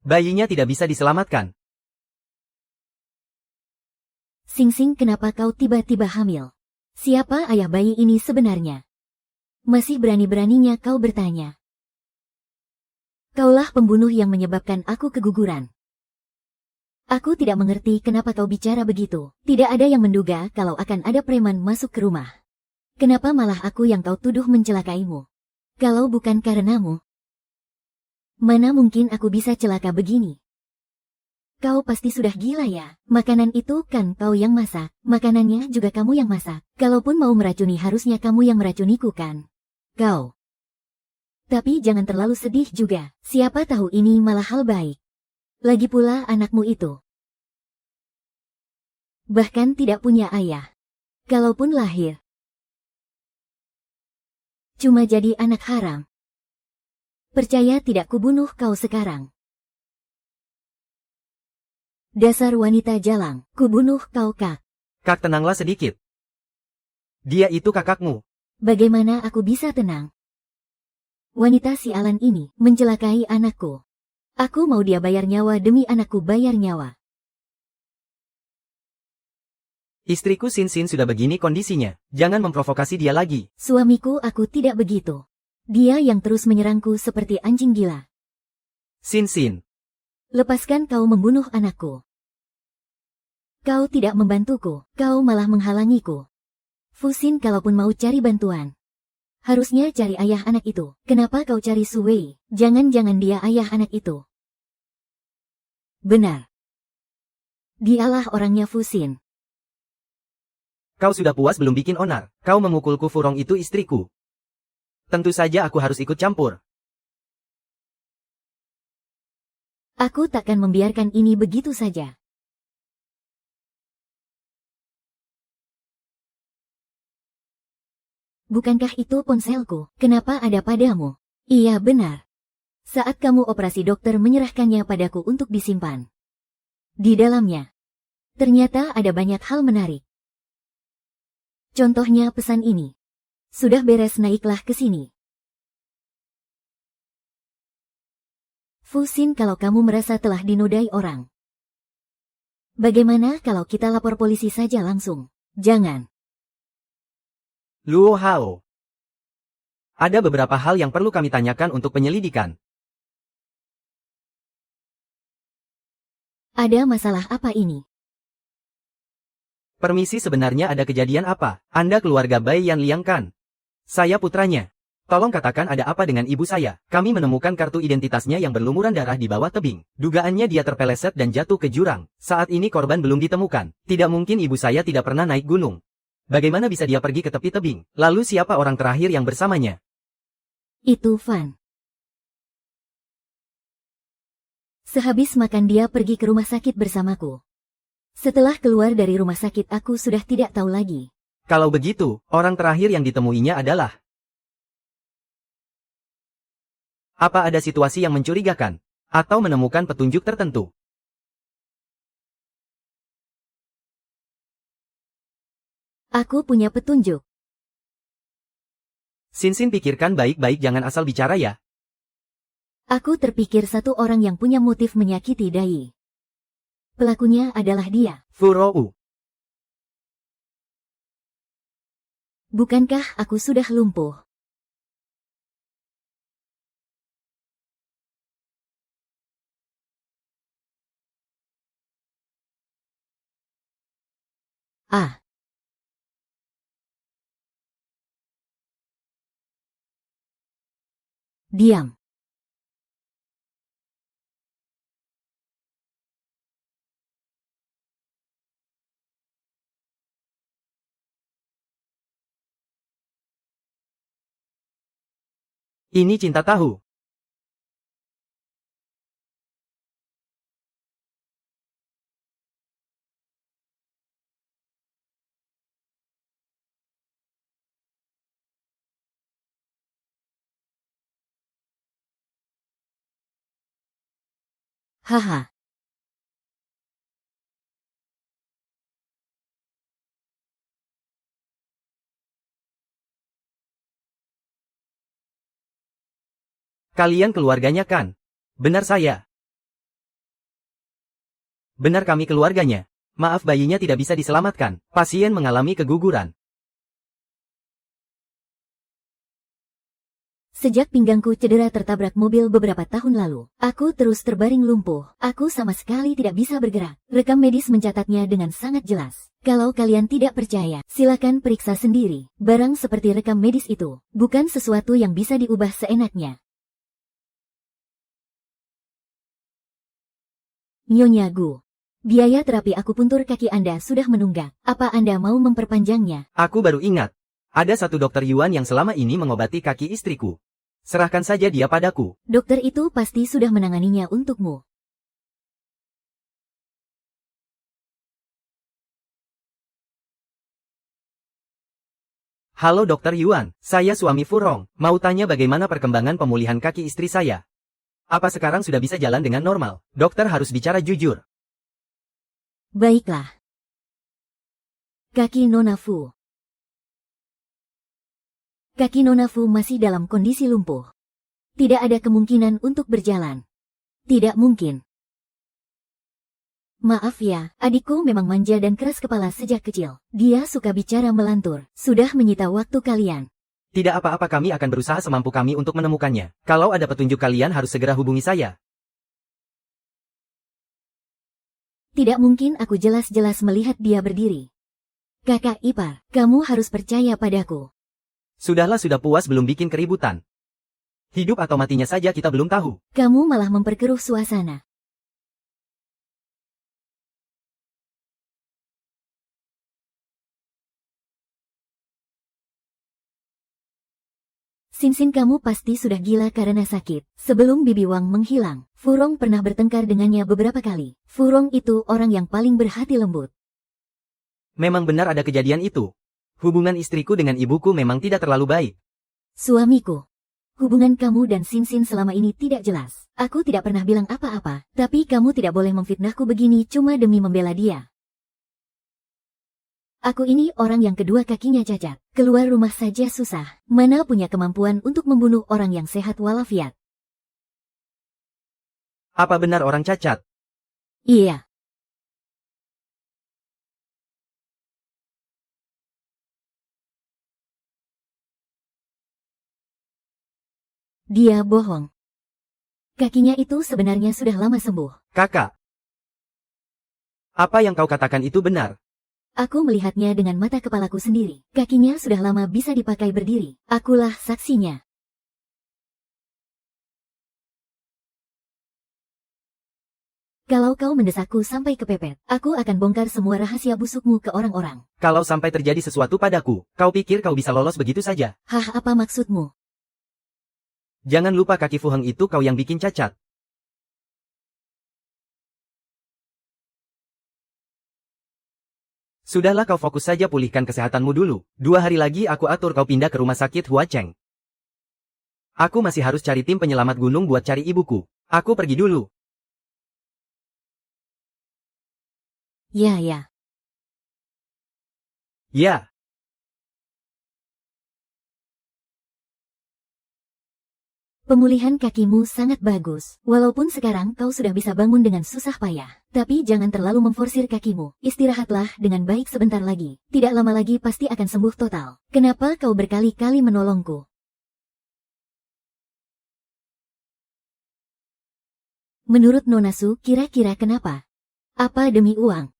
Bayinya tidak bisa diselamatkan. Sing, kenapa kau tiba-tiba hamil? Siapa ayah bayi ini sebenarnya? Masih berani-beraninya kau bertanya. Kaulah pembunuh yang menyebabkan aku keguguran. Aku tidak mengerti kenapa kau bicara begitu. Tidak ada yang menduga kalau akan ada preman masuk ke rumah. Kenapa malah aku yang kau tuduh mencelakaimu? Kalau bukan karenamu, mana mungkin aku bisa celaka begini? Kau pasti sudah gila ya. Makanan itu kan kau yang masak. Makanannya juga kamu yang masak. Kalaupun mau meracuni harusnya kamu yang meracuniku kan? Kau. Tapi jangan terlalu sedih juga. Siapa tahu ini malah hal baik. Lagi pula anakmu itu bahkan tidak punya ayah. Kalaupun lahir, cuma jadi anak haram. Percaya tidak kubunuh kau sekarang. Dasar wanita jalang, kubunuh kau kak. Kak, tenanglah sedikit. Dia itu kakakmu. Bagaimana aku bisa tenang? Wanita sialan ini mencelakai anakku. Aku mau dia bayar nyawa demi anakku bayar nyawa. Istriku Sin Sin sudah begini kondisinya. Jangan memprovokasi dia lagi. Suamiku aku tidak begitu. Dia yang terus menyerangku seperti anjing gila. Sin Sin. Lepaskan kau membunuh anakku. Kau tidak membantuku, kau malah menghalangiku. Fusin kalaupun mau cari bantuan, harusnya cari ayah anak itu. Kenapa kau cari Suwei? Jangan-jangan dia ayah anak itu. Benar. Dialah orangnya Fusin. Kau sudah puas belum bikin onar? Kau memukulku Furong itu istriku. Tentu saja aku harus ikut campur. Aku takkan membiarkan ini begitu saja. Bukankah itu ponselku? Kenapa ada padamu? Iya benar. Saat kamu operasi dokter menyerahkannya padaku untuk disimpan. Di dalamnya, ternyata ada banyak hal menarik. Contohnya pesan ini. Sudah beres, naiklah ke sini. Fusin, kalau kamu merasa telah dinodai orang, bagaimana kalau kita lapor polisi saja langsung? Jangan. Luo Hao. Ada beberapa hal yang perlu kami tanyakan untuk penyelidikan. Ada masalah apa ini? Permisi, sebenarnya ada kejadian apa? Anda keluarga Bai Yan Liang kan? Saya putranya. Tolong katakan ada apa dengan ibu saya. Kami menemukan kartu identitasnya yang berlumuran darah di bawah tebing. Dugaannya dia terpeleset dan jatuh ke jurang. Saat ini korban belum ditemukan. Tidak mungkin ibu saya tidak pernah naik gunung. Bagaimana bisa dia pergi ke tepi tebing? Lalu siapa orang terakhir yang bersamanya? Itu Fan. Sehabis makan dia pergi ke rumah sakit bersamaku. Setelah keluar dari rumah sakit aku sudah tidak tahu lagi. Kalau begitu, orang terakhir yang ditemuinya adalah... Apa ada situasi yang mencurigakan? Atau menemukan petunjuk tertentu? Aku punya petunjuk. Sin Sin, pikirkan baik-baik, jangan asal bicara ya. Aku terpikir satu orang yang punya motif menyakiti Dai. Pelakunya adalah dia. Furou. Bukankah aku sudah lumpuh? Ah. Diam. Ini cinta tahu. Haha. Kalian keluarganya kan? Benar saya. Benar, kami keluarganya. Maaf, bayinya tidak bisa diselamatkan. Pasien mengalami keguguran. Sejak pinggangku cedera tertabrak mobil beberapa tahun lalu, aku terus terbaring lumpuh. Aku sama sekali tidak bisa bergerak. Rekam medis mencatatnya dengan sangat jelas. Kalau kalian tidak percaya, silakan periksa sendiri. Barang seperti rekam medis itu, bukan sesuatu yang bisa diubah seenaknya. Nyonya Gu, biaya terapi akupuntur kaki Anda sudah menunggak. Apa Anda mau memperpanjangnya? Aku baru ingat. Ada satu dokter Yuan yang selama ini mengobati kaki istriku. Serahkan saja dia padaku. Dokter itu pasti sudah menanganinya untukmu. Halo Dokter Yuan, saya suami Furong. Mau tanya bagaimana perkembangan pemulihan kaki istri saya? Apa sekarang sudah bisa jalan dengan normal? Dokter harus bicara jujur. Baiklah. Kaki Nona Fu. Kaki Nona Fu masih dalam kondisi lumpuh. Tidak ada kemungkinan untuk berjalan. Tidak mungkin. Maaf ya, adikku memang manja dan keras kepala sejak kecil. Dia suka bicara melantur. Sudah menyita waktu kalian. Tidak apa-apa, kami akan berusaha semampu kami untuk menemukannya. Kalau ada petunjuk kalian harus segera hubungi saya. Tidak mungkin aku jelas-jelas melihat dia berdiri. Kakak ipar, kamu harus percaya padaku. Sudahlah, sudah puas belum bikin keributan. Hidup atau matinya saja kita belum tahu. Kamu malah memperkeruh suasana. Sinsin, kamu pasti sudah gila karena sakit. Sebelum Bibi Wang menghilang, Furong pernah bertengkar dengannya beberapa kali. Furong itu orang yang paling berhati lembut. Memang benar ada kejadian itu. Hubungan istriku dengan ibuku memang tidak terlalu baik. Suamiku, hubungan kamu dan Sinsin selama ini tidak jelas. Aku tidak pernah bilang apa-apa, tapi kamu tidak boleh memfitnahku begini cuma demi membela dia. Aku ini orang yang kedua kakinya cacat. Keluar rumah saja susah. Mana punya kemampuan untuk membunuh orang yang sehat walafiat. Apa benar orang cacat? Iya. Dia bohong. Kakinya itu sebenarnya sudah lama sembuh. Kakak. Apa yang kau katakan itu benar? Aku melihatnya dengan mata kepalaku sendiri. Kakinya sudah lama bisa dipakai berdiri. Akulah saksinya. Kalau kau mendesakku sampai kepepet, aku akan bongkar semua rahasia busukmu ke orang-orang. Kalau sampai terjadi sesuatu padaku, kau pikir kau bisa lolos begitu saja? Hah, apa maksudmu? Jangan lupa kaki Fu Heng itu kau yang bikin cacat. Sudahlah, kau fokus saja pulihkan kesehatanmu dulu. 2 hari lagi aku atur kau pindah ke rumah sakit Huacheng. Aku masih harus cari tim penyelamat gunung buat cari ibuku. Aku pergi dulu. Ya. Ya. Pemulihan kakimu sangat bagus. Walaupun sekarang kau sudah bisa bangun dengan susah payah. Tapi jangan terlalu memforsir kakimu. Istirahatlah dengan baik sebentar lagi. Tidak lama lagi pasti akan sembuh total. Kenapa kau berkali-kali menolongku? Menurut Nona Su, kira-kira kenapa? Apa demi uang?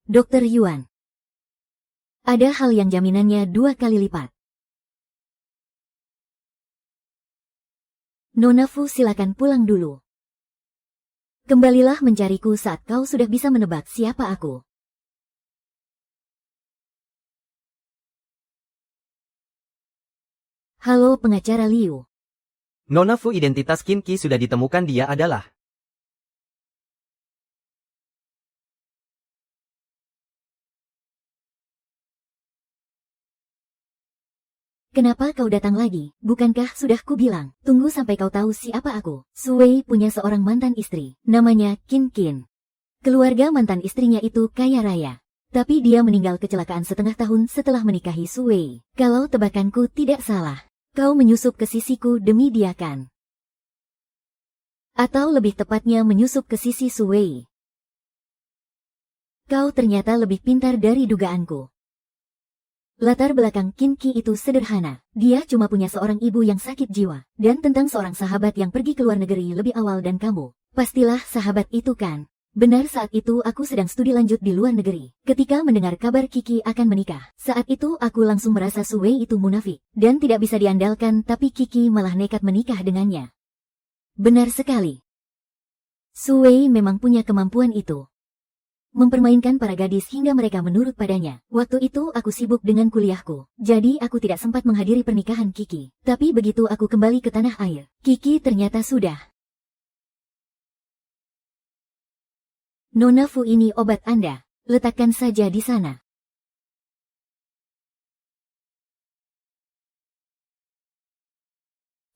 Dokter Yuan. Ada hal yang jaminannya 2 kali lipat. Nona Fu, silakan pulang dulu. Kembalilah mencariku saat kau sudah bisa menebak siapa aku. Halo pengacara Liu. Nona Fu, identitas Qin Qi sudah ditemukan, dia adalah. Kenapa kau datang lagi? Bukankah sudah kubilang, tunggu sampai kau tahu siapa aku. Suwei punya seorang mantan istri, namanya Qin Qin. Keluarga mantan istrinya itu kaya raya. Tapi dia meninggal kecelakaan setengah tahun setelah menikahi Suwei. Kalau tebakanku tidak salah, Kau menyusup ke sisiku demi dia kan? Atau lebih tepatnya menyusup ke sisi Suwei. Kau ternyata lebih pintar dari dugaanku. Latar belakang Qin Qi itu sederhana. Dia cuma punya seorang ibu yang sakit jiwa. Dan tentang seorang sahabat yang pergi ke luar negeri lebih awal dan kamu. Pastilah sahabat itu kan? Benar, saat itu aku sedang studi lanjut di luar negeri. Ketika mendengar kabar Kiki akan menikah, saat itu aku langsung merasa Suwei itu munafik. Dan tidak bisa diandalkan, tapi Kiki malah nekat menikah dengannya. Benar sekali. Suwei memang punya kemampuan itu. Mempermainkan para gadis hingga mereka menurut padanya. Waktu itu aku sibuk dengan kuliahku. Jadi aku tidak sempat menghadiri pernikahan Kiki. Tapi begitu aku kembali ke tanah air, Kiki ternyata sudah. Nona Fu, ini obat Anda. Letakkan saja di sana.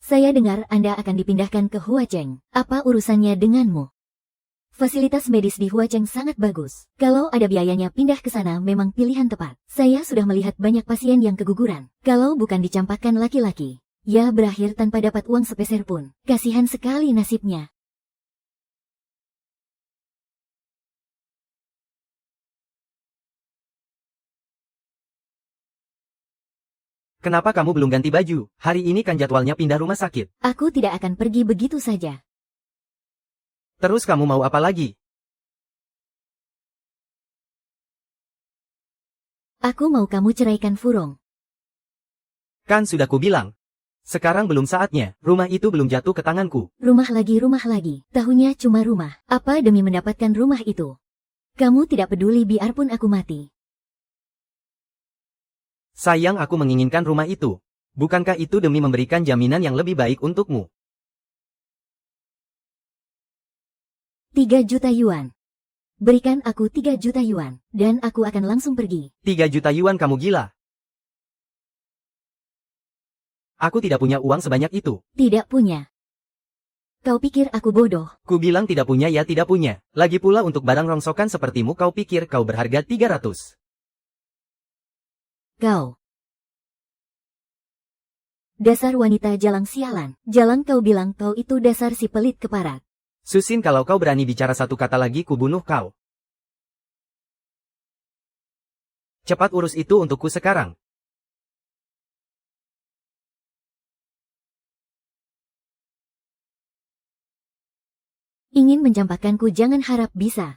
Saya dengar Anda akan dipindahkan ke Huacheng. Apa urusannya denganmu? Fasilitas medis di Huacheng sangat bagus. Kalau ada biayanya pindah ke sana memang pilihan tepat. Saya sudah melihat banyak pasien yang keguguran. Kalau bukan dicampakkan laki-laki, ya berakhir tanpa dapat uang sepeser pun. Kasihan sekali nasibnya. Kenapa kamu belum ganti baju? Hari ini kan jadwalnya pindah rumah sakit. Aku tidak akan pergi begitu saja. Terus kamu mau apa lagi? Aku mau kamu ceraikan Furong. Kan sudah kubilang. Sekarang belum saatnya. Rumah itu belum jatuh ke tanganku. Rumah lagi. Tahunya cuma rumah. Apa demi mendapatkan rumah itu? Kamu tidak peduli biarpun aku mati. Sayang, aku menginginkan rumah itu. Bukankah itu demi memberikan jaminan yang lebih baik untukmu? 3 juta yuan. Berikan aku 3 juta yuan, dan aku akan langsung pergi. 3 juta yuan, kamu gila. Aku tidak punya uang sebanyak itu. Tidak punya. Kau pikir aku bodoh? Ku bilang tidak punya ya tidak punya. Lagi pula untuk barang rongsokan sepertimu kau pikir kau berharga 300. Kau. Dasar wanita jalang sialan. Jalang, kau bilang kau itu dasar si pelit keparat. Susin, kalau kau berani bicara satu kata lagi ku bunuh kau. Cepat urus itu untukku sekarang. Ingin mencampakkanku, jangan harap bisa.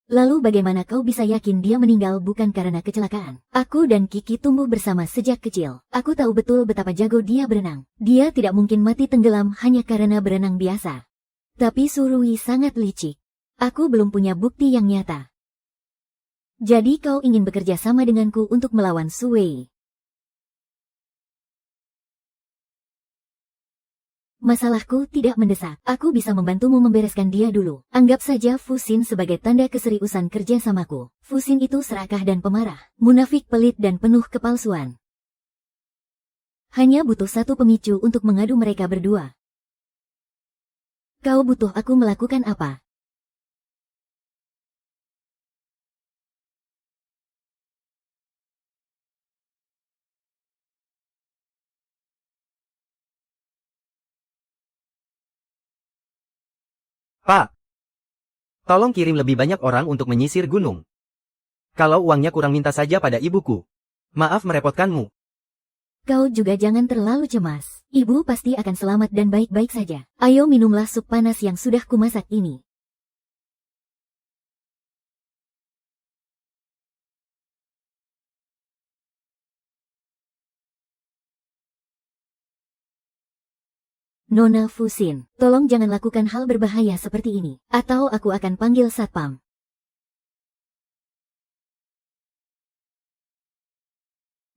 Lalu bagaimana kau bisa yakin dia meninggal bukan karena kecelakaan? Aku dan Kiki tumbuh bersama sejak kecil. Aku tahu betul betapa jago dia berenang. Dia tidak mungkin mati tenggelam hanya karena berenang biasa. Tapi Surui sangat licik. Aku belum punya bukti yang nyata. Jadi kau ingin bekerja sama denganku untuk melawan Suwei? Masalahku tidak mendesak. Aku bisa membantumu membereskan dia dulu. Anggap saja Fusin sebagai tanda keseriusan kerja samaku. Fusin itu serakah dan pemarah, munafik, pelit dan penuh kepalsuan. Hanya butuh satu pemicu untuk mengadu mereka berdua. Kau butuh aku melakukan apa? Pak, tolong kirim lebih banyak orang untuk menyisir gunung. Kalau uangnya kurang, minta saja pada ibuku. Maaf merepotkanmu. Kau juga jangan terlalu cemas. Ibu pasti akan selamat dan baik-baik saja. Ayo minumlah sup panas yang sudah kumasak ini. Nona Fusin, tolong jangan lakukan hal berbahaya seperti ini, atau aku akan panggil satpam.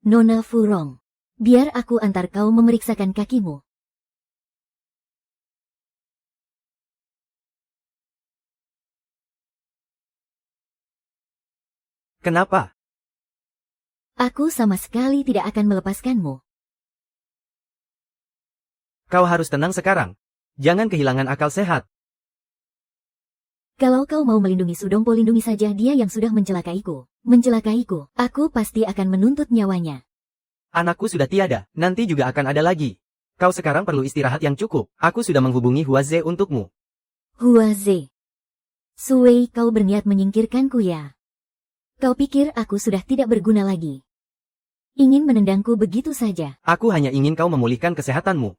Nona Furong, biar aku antar kau memeriksakan kakimu. Kenapa? Aku sama sekali tidak akan melepaskanmu. Kau harus tenang sekarang. Jangan kehilangan akal sehat. Kalau kau mau melindungi Sudongpo, lindungi saja dia yang sudah mencelakaiku. Mencelakaiku, aku pasti akan menuntut nyawanya. Anakku sudah tiada, nanti juga akan ada lagi. Kau sekarang perlu istirahat yang cukup. Aku sudah menghubungi Huaze untukmu. Huaze. Sui, kau berniat menyingkirkanku ya? Kau pikir aku sudah tidak berguna lagi? Ingin menendangku begitu saja? Aku hanya ingin kau memulihkan kesehatanmu.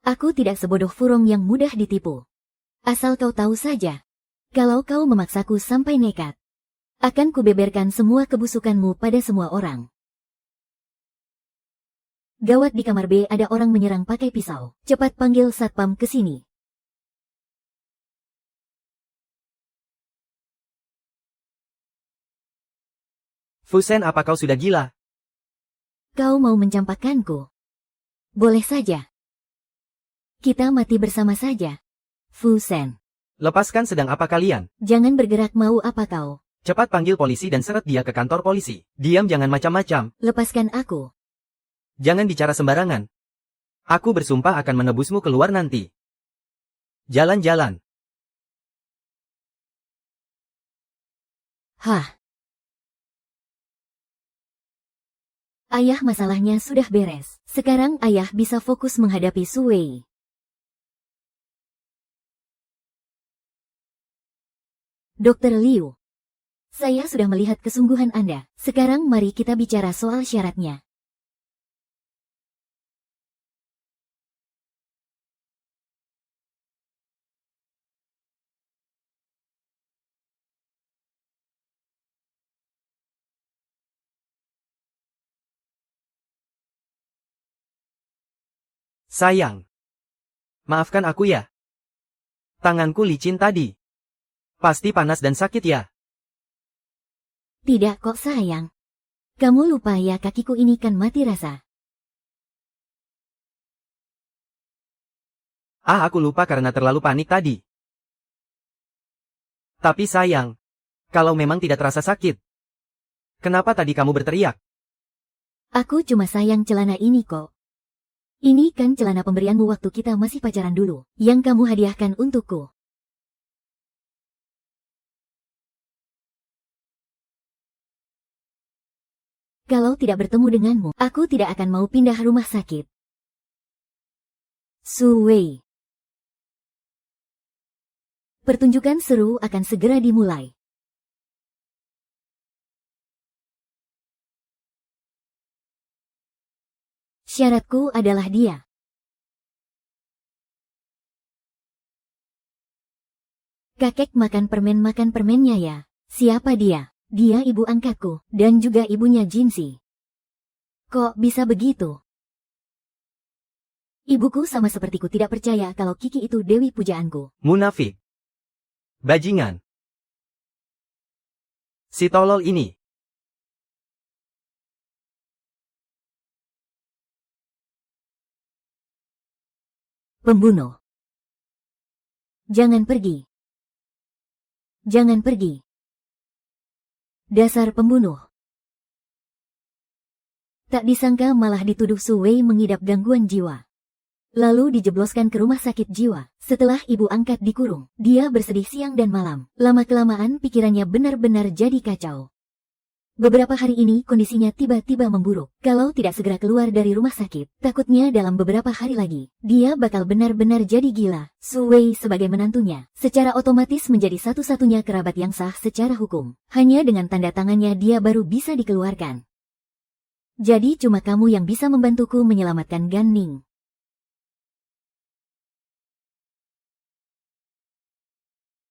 Aku tidak sebodoh Furong yang mudah ditipu. Asal kau tahu saja. Kalau kau memaksaku sampai nekat, akan kubeberkan semua kebusukanmu pada semua orang. Gawat, di kamar B ada orang menyerang pakai pisau. Cepat panggil satpam ke sini. Fusen, apa kau sudah gila? Kau mau mencampakkanku? Boleh saja. Kita mati bersama saja. Fusen. Lepaskan, sedang apa kalian? Jangan bergerak, mau apa kau? Cepat panggil polisi dan seret dia ke kantor polisi. Diam, jangan macam-macam. Lepaskan aku. Jangan bicara sembarangan. Aku bersumpah akan menebusmu keluar nanti. Jalan-jalan. Hah? Ayah, masalahnya sudah beres. Sekarang ayah bisa fokus menghadapi Sui. Dokter Liu. Saya sudah melihat kesungguhan Anda. Sekarang mari kita bicara soal syaratnya. Sayang. Maafkan aku ya. Tanganku licin tadi. Pasti panas dan sakit ya. Tidak kok sayang. Kamu lupa ya, kakiku ini kan mati rasa. Aku lupa karena terlalu panik tadi. Tapi sayang, kalau memang tidak terasa sakit, kenapa tadi kamu berteriak? Aku cuma sayang celana ini kok. Ini kan celana pemberianmu waktu kita masih pacaran dulu, yang kamu hadiahkan untukku. Kalau tidak bertemu denganmu, aku tidak akan mau pindah rumah sakit. Sui. Pertunjukan seru akan segera dimulai. Syaratku adalah dia. Kakek makan permennya ya. Siapa dia? Dia ibu angkatku, dan juga ibunya Jinsi. Kok bisa begitu? Ibuku sama sepertiku tidak percaya kalau Kiki itu dewi pujaanku. Munafik. Bajingan. Si tolol ini. Pembunuh. Jangan pergi. Jangan pergi. Dasar pembunuh. Tak disangka malah dituduh Sui mengidap gangguan jiwa. Lalu dijebloskan ke rumah sakit jiwa. Setelah ibu angkat dikurung, dia bersedih siang dan malam. Lama-kelamaan pikirannya benar-benar jadi kacau. Beberapa hari ini kondisinya tiba-tiba memburuk. Kalau tidak segera keluar dari rumah sakit, takutnya dalam beberapa hari lagi, dia bakal benar-benar jadi gila. Sui sebagai menantunya, secara otomatis menjadi satu-satunya kerabat yang sah secara hukum. Hanya dengan tanda tangannya dia baru bisa dikeluarkan. Jadi cuma kamu yang bisa membantuku menyelamatkan Gan Ning.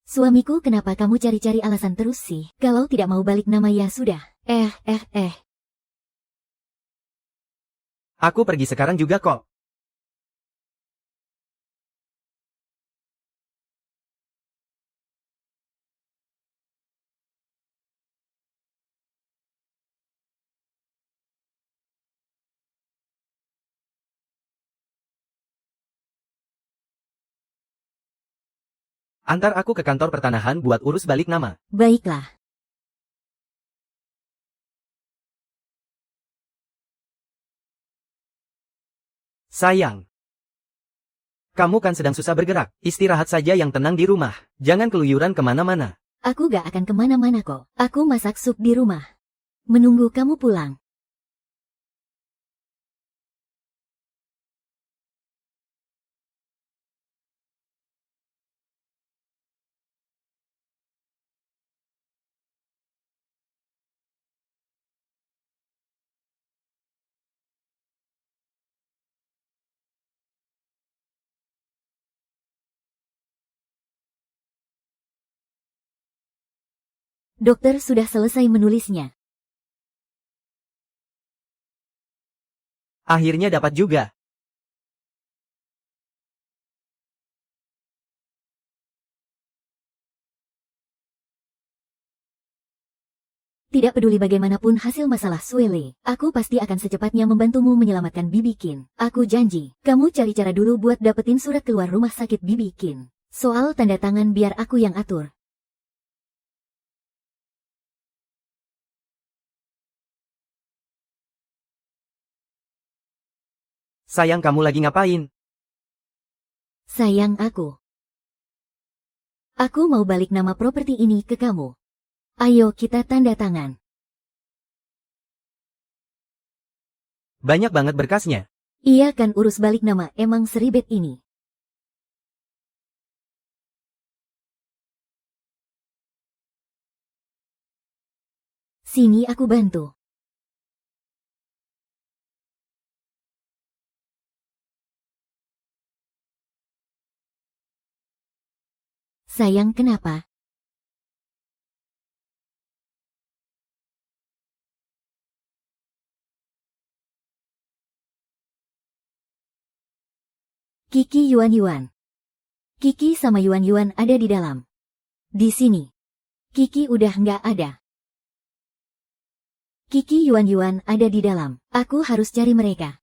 Suamiku, kenapa kamu cari-cari alasan terus sih? Kalau tidak mau balik nama ya sudah. Aku pergi sekarang juga kok. Antar aku ke kantor pertanahan buat urus balik nama. Baiklah. Sayang. Kamu kan sedang susah bergerak. Istirahat saja yang tenang di rumah. Jangan keluyuran kemana-mana. Aku gak akan kemana-mana kok. Aku masak sup di rumah. Menunggu kamu pulang. Dokter sudah selesai menulisnya. Akhirnya dapat juga. Tidak peduli bagaimanapun hasil masalah Suele, aku pasti akan secepatnya membantumu menyelamatkan Bibi Qin. Aku janji, kamu cari cara dulu buat dapetin surat keluar rumah sakit Bibi Qin. Soal tanda tangan biar aku yang atur. Sayang, kamu lagi ngapain? Sayang aku. Aku mau balik nama properti ini ke kamu. Ayo kita tanda tangan. Banyak banget berkasnya. Iya kan urus balik nama emang seribet ini. Sini aku bantu. Sayang kenapa? Kiki Yuan. Kiki sama Yuan ada di dalam. Di sini. Kiki udah nggak ada. Kiki Yuan ada di dalam. Aku harus cari mereka.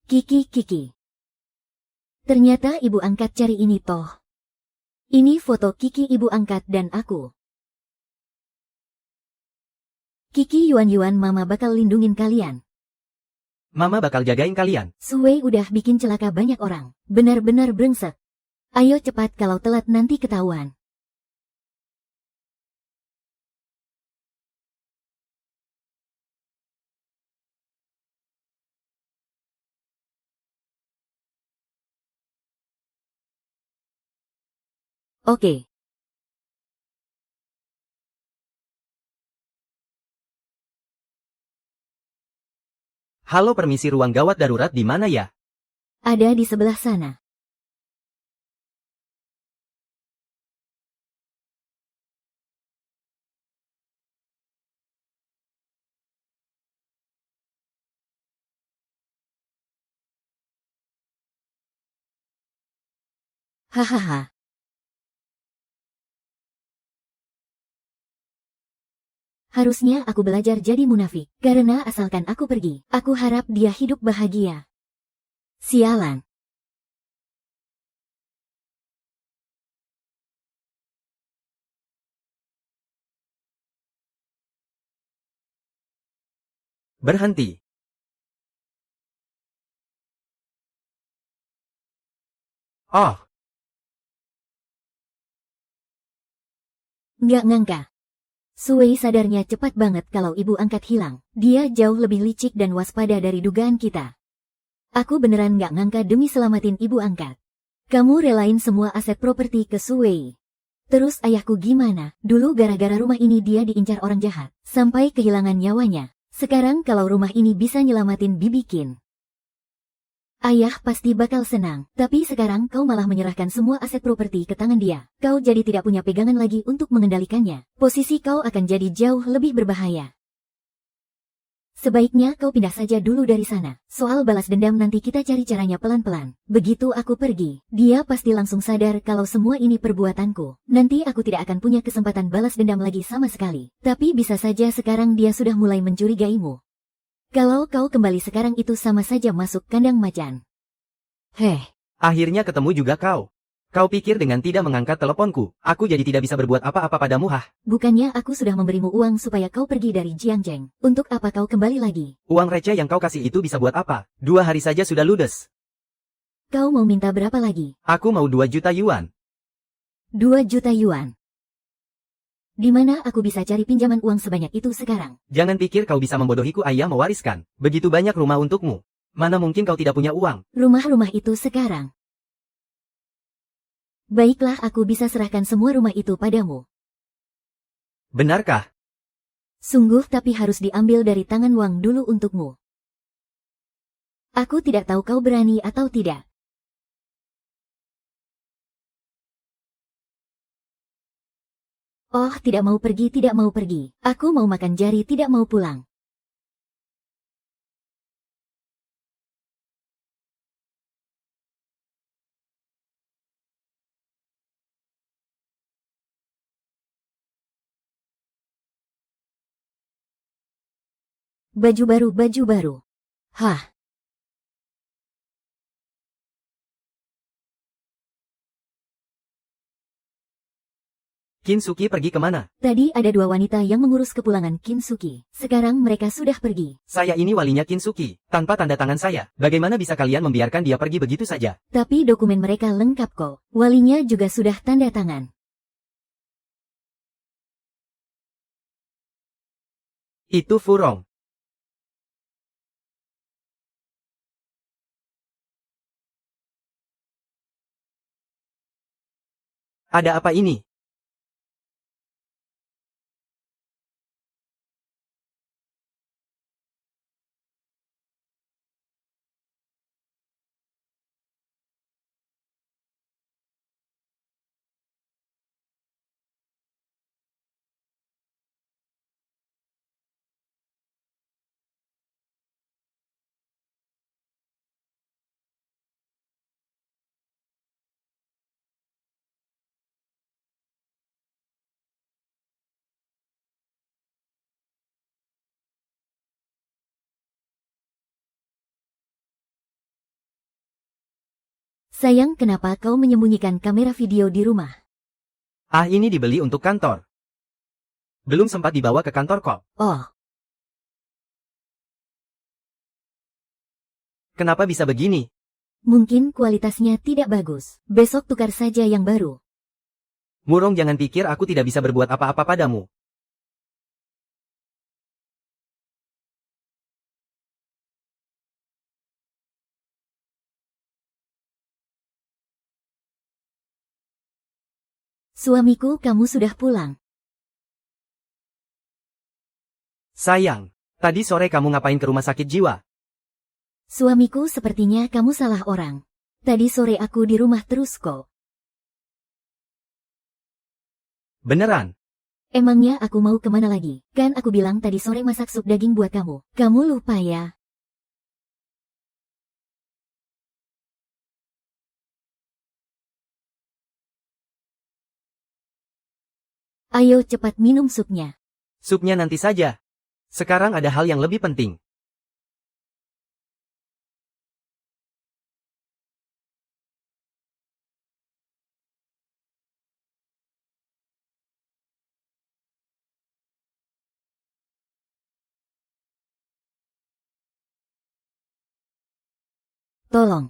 Kiki. Ternyata ibu angkat cari ini toh. Ini foto Kiki ibu angkat dan aku. Kiki Yuan mama bakal lindungin kalian. Mama bakal jagain kalian. Suwei udah bikin celaka banyak orang. Benar-benar brengsek. Ayo cepat kalau telat nanti ketahuan. Oke. Halo, permisi, ruang gawat darurat di mana ya? Ada di sebelah sana. Hahaha. Harusnya aku belajar jadi munafik, karena asalkan aku pergi, aku harap dia hidup bahagia. Sialan. Berhenti. Oh, Nggak ngangka. Suwei sadarnya cepat banget kalau ibu angkat hilang. Dia jauh lebih licik dan waspada dari dugaan kita. Aku beneran nggak ngangka demi selamatin ibu angkat. Kamu relain semua aset properti ke Suwei. Terus ayahku gimana? Dulu gara-gara rumah ini dia diincar orang jahat, sampai kehilangan nyawanya. Sekarang kalau rumah ini bisa nyelamatin Bibi Qin, ayah pasti bakal senang. Tapi sekarang kau malah menyerahkan semua aset properti ke tangan dia. Kau jadi tidak punya pegangan lagi untuk mengendalikannya. Posisi kau akan jadi jauh lebih berbahaya. Sebaiknya kau pindah saja dulu dari sana. Soal balas dendam nanti kita cari caranya pelan-pelan. Begitu aku pergi, dia pasti langsung sadar kalau semua ini perbuatanku. Nanti aku tidak akan punya kesempatan balas dendam lagi sama sekali. Tapi bisa saja sekarang dia sudah mulai mencurigaimu. Kalau kau kembali sekarang itu sama saja masuk kandang macan. akhirnya ketemu juga kau. Kau pikir dengan tidak mengangkat teleponku, aku jadi tidak bisa berbuat apa-apa padamu hah? Bukannya aku sudah memberimu uang supaya kau pergi dari Jiangjeng. Untuk apa kau kembali lagi? Uang receh yang kau kasih itu bisa buat apa? 2 hari saja sudah ludes. Kau mau minta berapa lagi? Aku mau 2 juta yuan. 2 juta yuan. Di mana aku bisa cari pinjaman uang sebanyak itu sekarang? Jangan pikir kau bisa membodohiku, ayah mewariskan begitu banyak rumah untukmu. Mana mungkin kau tidak punya uang? Rumah-rumah itu sekarang. Baiklah, aku bisa serahkan semua rumah itu padamu. Benarkah? Sungguh, tapi harus diambil dari tangan Wang dulu untukmu. Aku tidak tahu kau berani atau tidak. Oh, tidak mau pergi, tidak mau pergi. Aku mau makan jari, tidak mau pulang. Baju baru, baju baru. Hah? Kinsuki pergi kemana? Tadi ada 2 wanita yang mengurus kepulangan Kinsuki. Sekarang mereka sudah pergi. Saya ini walinya Kinsuki, tanpa tanda tangan saya. Bagaimana bisa kalian membiarkan dia pergi begitu saja? Tapi dokumen mereka lengkap kok. Walinya juga sudah tanda tangan. Itu Furong. Ada apa ini? Sayang, kenapa kau menyembunyikan kamera video di rumah? Ah, ini dibeli untuk kantor. Belum sempat dibawa ke kantor kok. Oh, Kenapa bisa begini? mungkin kualitasnya tidak bagus. Besok tukar saja yang baru. Murong, jangan pikir aku tidak bisa berbuat apa-apa padamu. Suamiku, kamu sudah pulang. Sayang, tadi sore kamu ngapain ke rumah sakit jiwa? Suamiku, sepertinya kamu salah orang. Tadi sore aku di rumah terus kok. Beneran? Emangnya aku mau kemana lagi? Kan aku bilang tadi sore masak sup daging buat kamu. Kamu lupa ya? Ayo cepat minum supnya. Supnya nanti saja. Sekarang ada hal yang lebih penting. Tolong.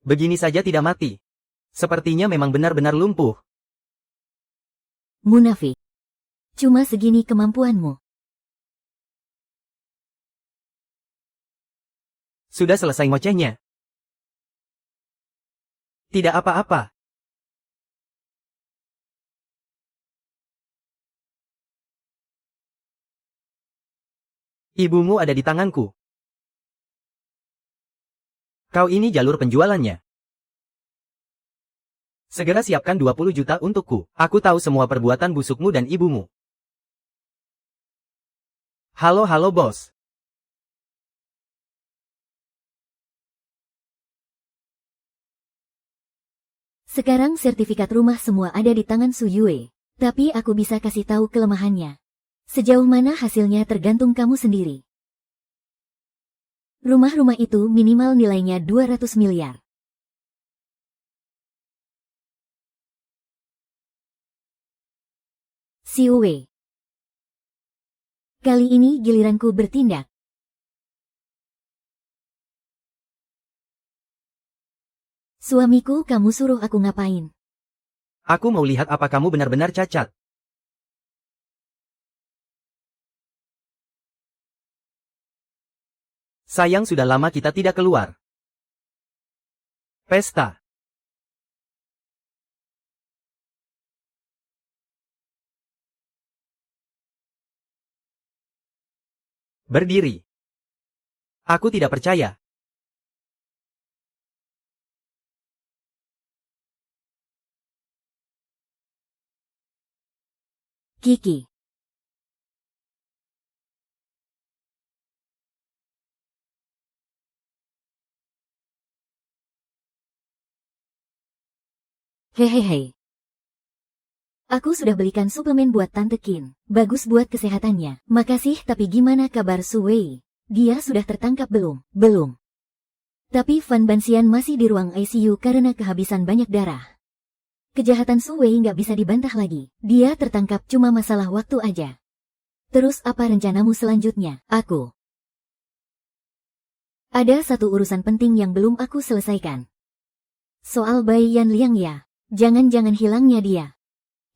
Begini saja tidak mati. Sepertinya memang benar-benar lumpuh. Munafik. Cuma segini kemampuanmu. Sudah selesai ngocehnya. Tidak apa-apa. Ibumu ada di tanganku. Kau ini jalur penjualannya. Segera siapkan 20 juta untukku. Aku tahu semua perbuatan busukmu dan ibumu. Halo bos. Sekarang sertifikat rumah semua ada di tangan Su Yue. Tapi aku bisa kasih tahu kelemahannya. Sejauh mana hasilnya tergantung kamu sendiri. Rumah-rumah itu minimal nilainya 200 miliar. Si Wei. Kali ini giliranku bertindak. Suamiku, kamu suruh aku ngapain? Aku mau lihat apa kamu benar-benar cacat. Sayang, sudah lama kita tidak keluar. Pesta. Berdiri. Aku tidak percaya. Kiki. Hehehe. Aku sudah belikan suplemen buat Tante Qin. Bagus buat kesehatannya. Makasih, tapi gimana kabar Su Wei? Dia sudah tertangkap belum? Belum. Tapi Fan Banxian masih di ruang ICU karena kehabisan banyak darah. Kejahatan Su Wei nggak bisa dibantah lagi. Dia tertangkap cuma masalah waktu aja. Terus apa rencanamu selanjutnya? Ada satu urusan penting yang belum aku selesaikan. Soal Bai Yanliang ya. Jangan-jangan hilangnya dia.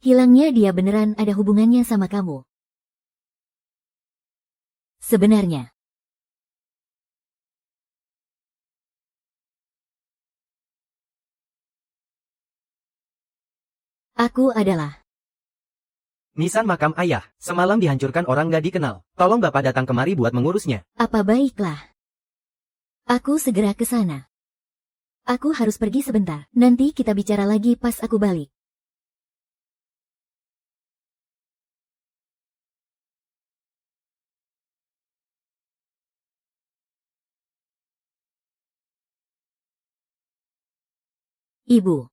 Hilangnya dia beneran ada hubungannya sama kamu. Sebenarnya. Aku adalah. Nisan makam ayah. Semalam dihancurkan orang gak dikenal. Tolong Bapak datang kemari buat mengurusnya. Apa baiklah. Aku segera ke sana. Aku harus pergi sebentar. Nanti kita bicara lagi pas aku balik. Ibu.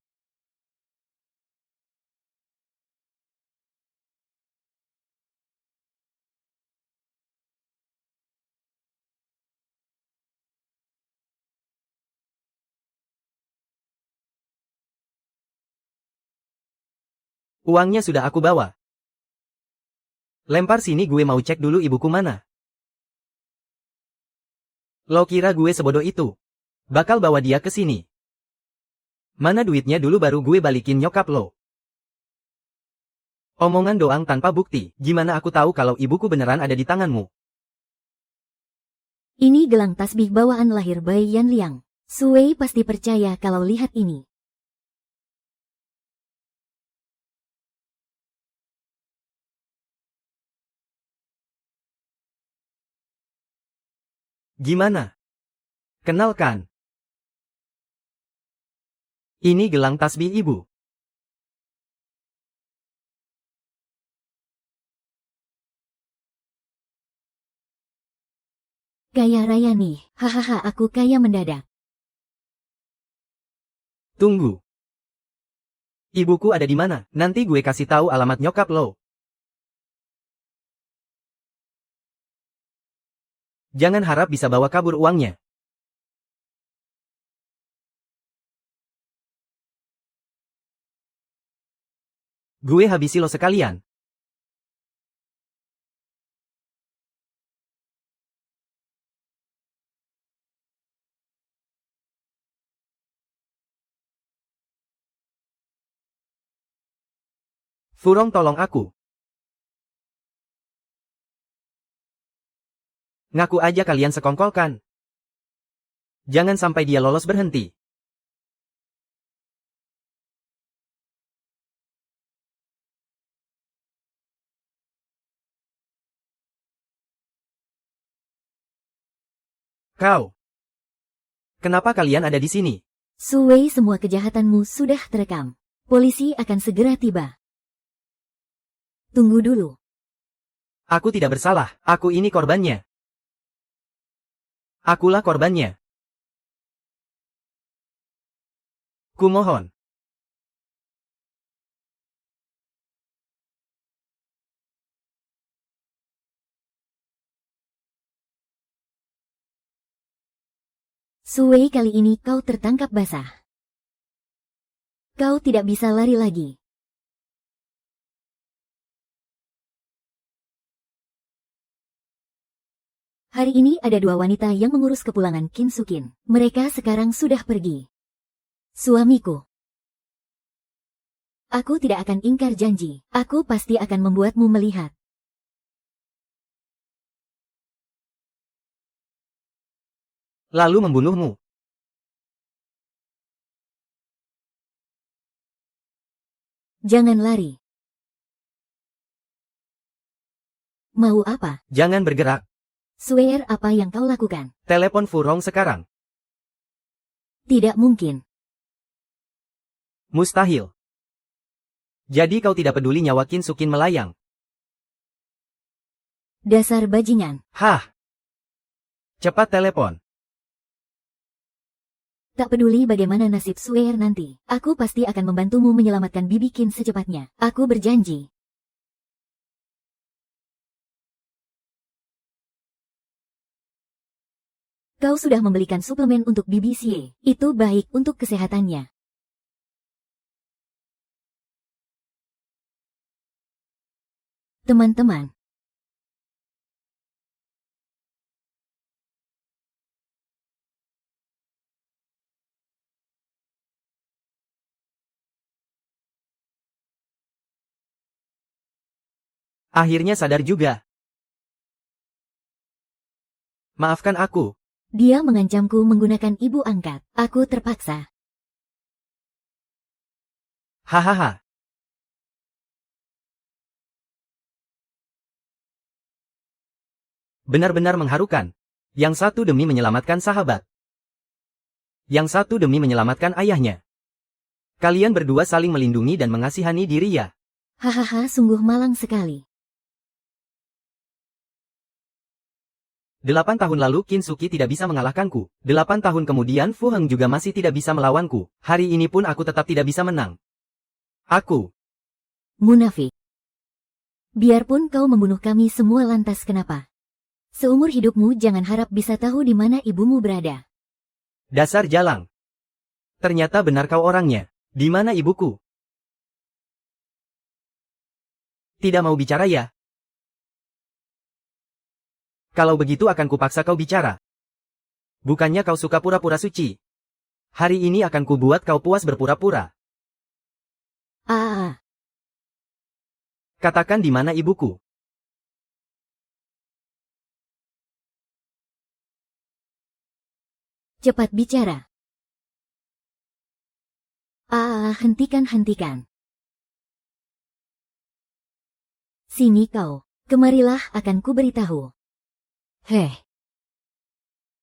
Uangnya sudah aku bawa. Lempar sini, gue mau cek dulu ibuku mana. Lo kira gue sebodoh itu? Bakal bawa dia ke sini. Mana duitnya dulu baru gue balikin nyokap lo. Omongan doang tanpa bukti. Gimana aku tahu kalau ibuku beneran ada di tanganmu? Ini gelang tasbih bawaan lahir Bai Yanliang. Su Wei pasti percaya kalau lihat ini. Gimana? Kenalkan. Ini gelang tasbih ibu. Kaya raya nih. Hahaha, aku kaya mendadak. Tunggu. Ibuku ada di mana? Nanti gue kasih tahu alamat nyokap lo. Jangan harap bisa bawa kabur uangnya. Gue habisi lo sekalian. Furong, tolong aku. Ngaku aja kalian sekongkol kan? Jangan sampai dia lolos berhenti. Kau. Kenapa kalian ada di sini? Su Wei, semua kejahatanmu sudah terekam. Polisi akan segera tiba. Tunggu dulu. Aku tidak bersalah. Aku ini korbannya. Akulah korbannya. Kumohon. Su Wei, kali ini kau tertangkap basah. Kau tidak bisa lari lagi. Hari ini ada dua wanita yang mengurus kepulangan Kim Sukin. Mereka sekarang sudah pergi. Suamiku. Aku tidak akan ingkar janji. Aku pasti akan membuatmu melihat. Lalu membunuhmu. Jangan lari. Mau apa? Jangan bergerak. Swear apa yang kau lakukan? Telepon Furong sekarang. Tidak mungkin. Mustahil. Jadi kau tidak peduli nyawa Kim Sukin melayang. Dasar bajingan. Hah? Cepat telepon. Tak peduli bagaimana nasib Swear nanti, aku pasti akan membantumu menyelamatkan Bibi Kim secepatnya. Aku berjanji. Kau sudah membelikan suplemen untuk Bibi Xie. Itu baik untuk kesehatannya. Teman-teman. Akhirnya sadar juga. Maafkan aku. Dia mengancamku menggunakan ibu angkat. Aku terpaksa. Hahaha. Benar-benar mengharukan. Yang satu demi menyelamatkan sahabat. Yang satu demi menyelamatkan ayahnya. Kalian berdua saling melindungi dan mengasihani diri ya. Hahaha, sungguh malang sekali. 8 tahun lalu Qin Suki tidak bisa mengalahkanku. 8 tahun kemudian Fu Heng juga masih tidak bisa melawanku. Hari ini pun aku tetap tidak bisa menang. Aku. Munafik. Biarpun kau membunuh kami semua lantas kenapa? Seumur hidupmu jangan harap bisa tahu di mana ibumu berada. Dasar jalang. Ternyata benar kau orangnya. Di mana ibuku? Tidak mau bicara ya? Kalau begitu akan kupaksa kau bicara. Bukannya kau suka pura-pura suci. Hari ini akan kubuat kau puas berpura-pura. Katakan di mana ibuku. Cepat bicara. Hentikan. Sini kau. Kemarilah akan kuberitahu.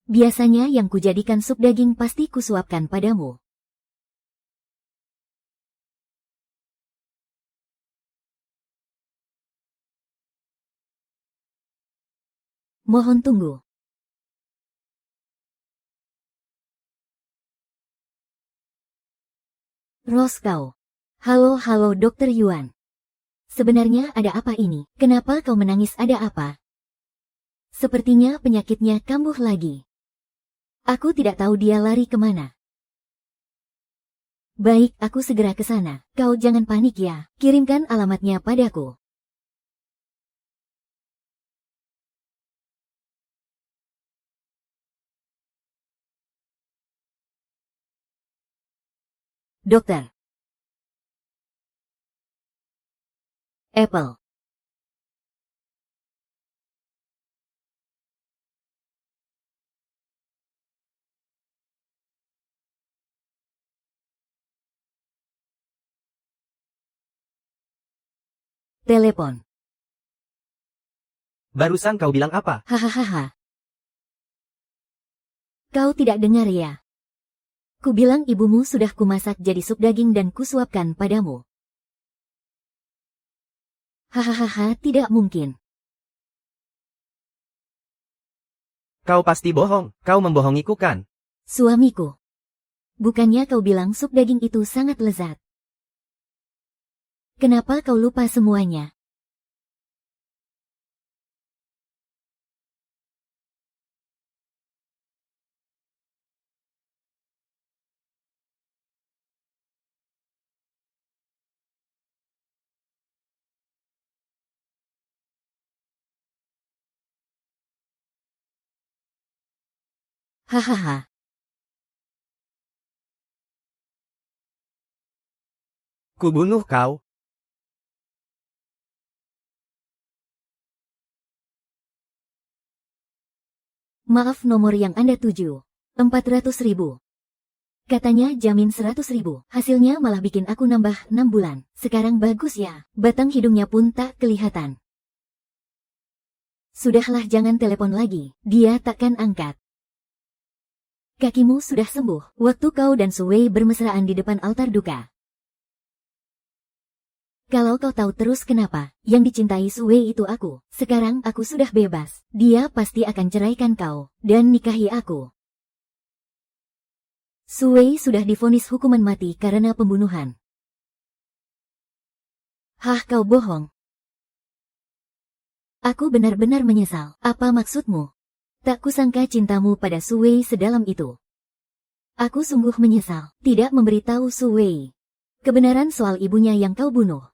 Biasanya yang kujadikan sup daging pasti kusuapkan padamu. Mohon tunggu. Roscoe. Halo Dr. Yuan. Sebenarnya ada apa ini? Kenapa kau menangis, ada apa? Sepertinya penyakitnya kambuh lagi. Aku tidak tahu dia lari kemana. Baik, aku segera ke sana. Kau jangan panik ya. Kirimkan alamatnya padaku. Dokter. Apple. Telepon. Barusan kau bilang apa? Hahaha. Kau tidak dengar ya? Ku bilang ibumu sudah kumasak jadi sup daging dan kusuapkan padamu. Hahaha, tidak mungkin. Kau pasti bohong. Kau membohongiku kan? Suamiku. Bukannya kau bilang sup daging itu sangat lezat? Kenapa kau lupa semuanya? Hahaha. Kubunuh kau. Maaf, nomor yang Anda tuju. 400.000. Katanya jamin 100.000. Hasilnya malah bikin aku nambah 6 bulan. Sekarang bagus ya. Batang hidungnya pun tak kelihatan. Sudahlah, jangan telepon lagi. Dia takkan angkat. Kakimu sudah sembuh. Waktu kau dan Suwei bermesraan di depan altar duka. Kalau kau tahu terus kenapa, yang dicintai Suwei itu aku. Sekarang aku sudah bebas. Dia pasti akan ceraikan kau, dan nikahi aku. Suwei sudah divonis hukuman mati karena pembunuhan. Hah, kau bohong. Aku benar-benar menyesal. Apa maksudmu? Tak kusangka cintamu pada Suwei sedalam itu. Aku sungguh menyesal tidak memberitahu Suwei kebenaran soal ibunya yang kau bunuh.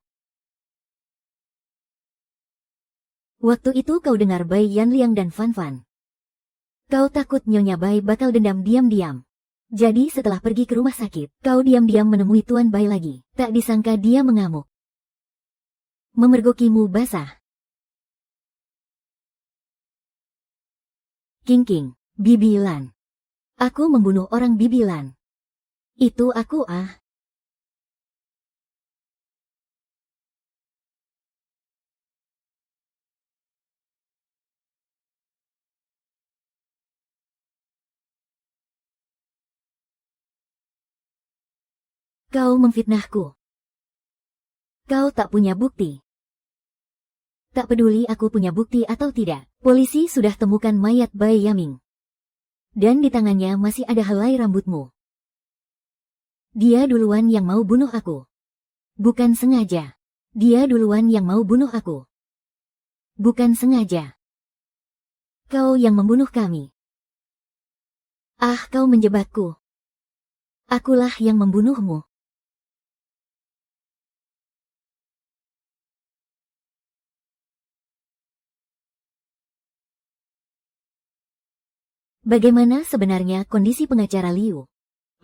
Waktu itu kau dengar Bai Yanliang dan Fan Fan. Kau takut Nyonya Bai bakal dendam diam-diam. Jadi setelah pergi ke rumah sakit, kau diam-diam menemui Tuan Bai lagi. Tak disangka dia mengamuk. Memergokimu basah. King, Bibilan. Aku membunuh orang Bibilan. Itu aku ah. Kau memfitnahku. Kau tak punya bukti. Tak peduli aku punya bukti atau tidak. Polisi sudah temukan mayat Bai Yaming. Dan di tangannya masih ada helai rambutmu. Dia duluan yang mau bunuh aku. Bukan sengaja. Dia duluan yang mau bunuh aku. Bukan sengaja. Kau yang membunuh kami. Ah, kau menjebakku. Akulah yang membunuhmu. Bagaimana sebenarnya kondisi pengacara Liu?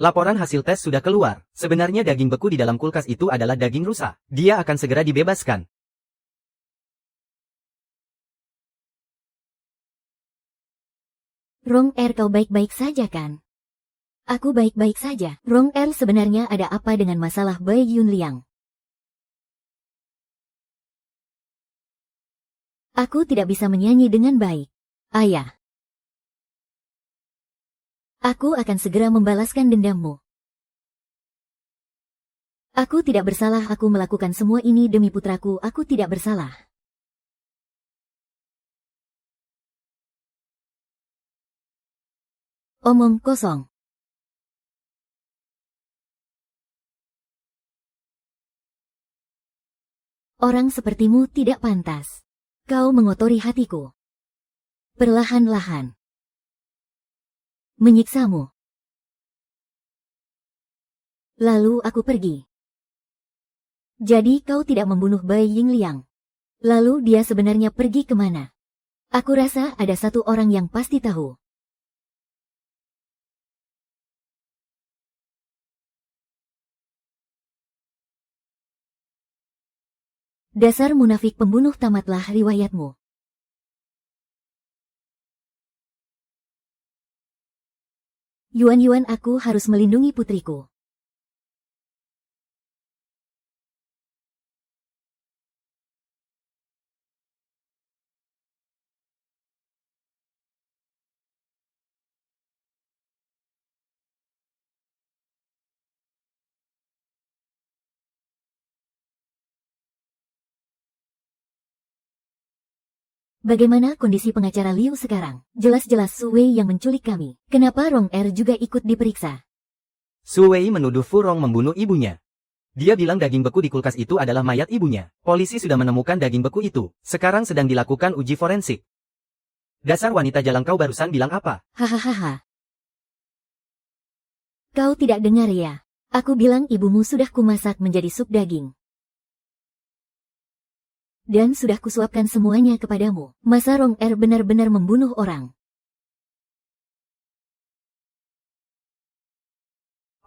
Laporan hasil tes sudah keluar. Sebenarnya daging beku di dalam kulkas itu adalah daging rusa. Dia akan segera dibebaskan. Rong kau baik-baik saja kan? Aku baik-baik saja. Rong sebenarnya ada apa dengan masalah Bai Yunliang? Aku tidak bisa menyanyi dengan baik. Ayah. Aku akan segera membalaskan dendammu. Aku tidak bersalah, aku melakukan semua ini demi putraku, aku tidak bersalah. Omong kosong. Orang sepertimu tidak pantas. Kau mengotori hatiku. Perlahan-lahan. Menyiksamu. Lalu aku pergi. Jadi kau tidak membunuh Bai Yingliang. Lalu dia sebenarnya pergi kemana? Aku rasa ada satu orang yang pasti tahu. Dasar munafik pembunuh, tamatlah riwayatmu. Yuan, aku harus melindungi putriku. Bagaimana kondisi pengacara Liu sekarang? Jelas-jelas Suwei yang menculik kami. Kenapa Rong juga ikut diperiksa? Suwei menuduh Furong membunuh ibunya. Dia bilang daging beku di kulkas itu adalah mayat ibunya. Polisi sudah menemukan daging beku itu. Sekarang sedang dilakukan uji forensik. Dasar wanita jalang, kau barusan bilang apa? Hahaha. Kau tidak dengar ya? Aku bilang ibumu sudah kumasak menjadi sup daging. Dan sudah kusuapkan semuanya kepadamu. Masa Rong benar-benar membunuh orang?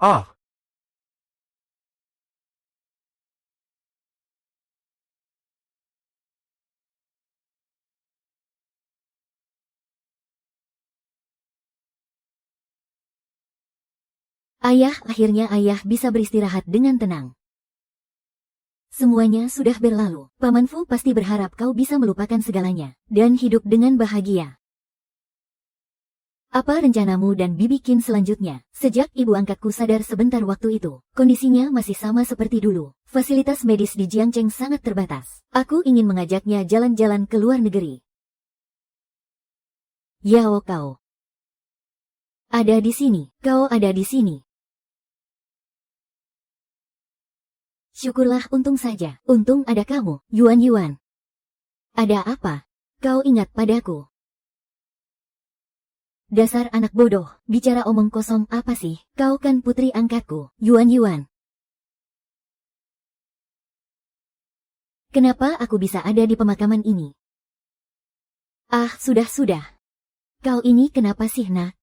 Oh, Ayah, akhirnya ayah bisa beristirahat dengan tenang. Semuanya sudah berlalu. Paman Fu pasti berharap kau bisa melupakan segalanya dan hidup dengan bahagia. Apa rencanamu dan Bibi Qin selanjutnya? Sejak ibu angkatku sadar sebentar waktu itu, kondisinya masih sama seperti dulu. Fasilitas medis di Jiangcheng sangat terbatas. Aku ingin mengajaknya jalan-jalan ke luar negeri. Yao, kau ada di sini. Kau ada di sini. Syukurlah, untung saja. Untung ada kamu, Yuan. Ada apa? Kau ingat padaku? Dasar anak bodoh, bicara omong kosong apa sih? Kau kan putri angkatku, Yuan. Kenapa aku bisa ada di pemakaman ini? Ah, sudah. Kau ini kenapa sih, nak?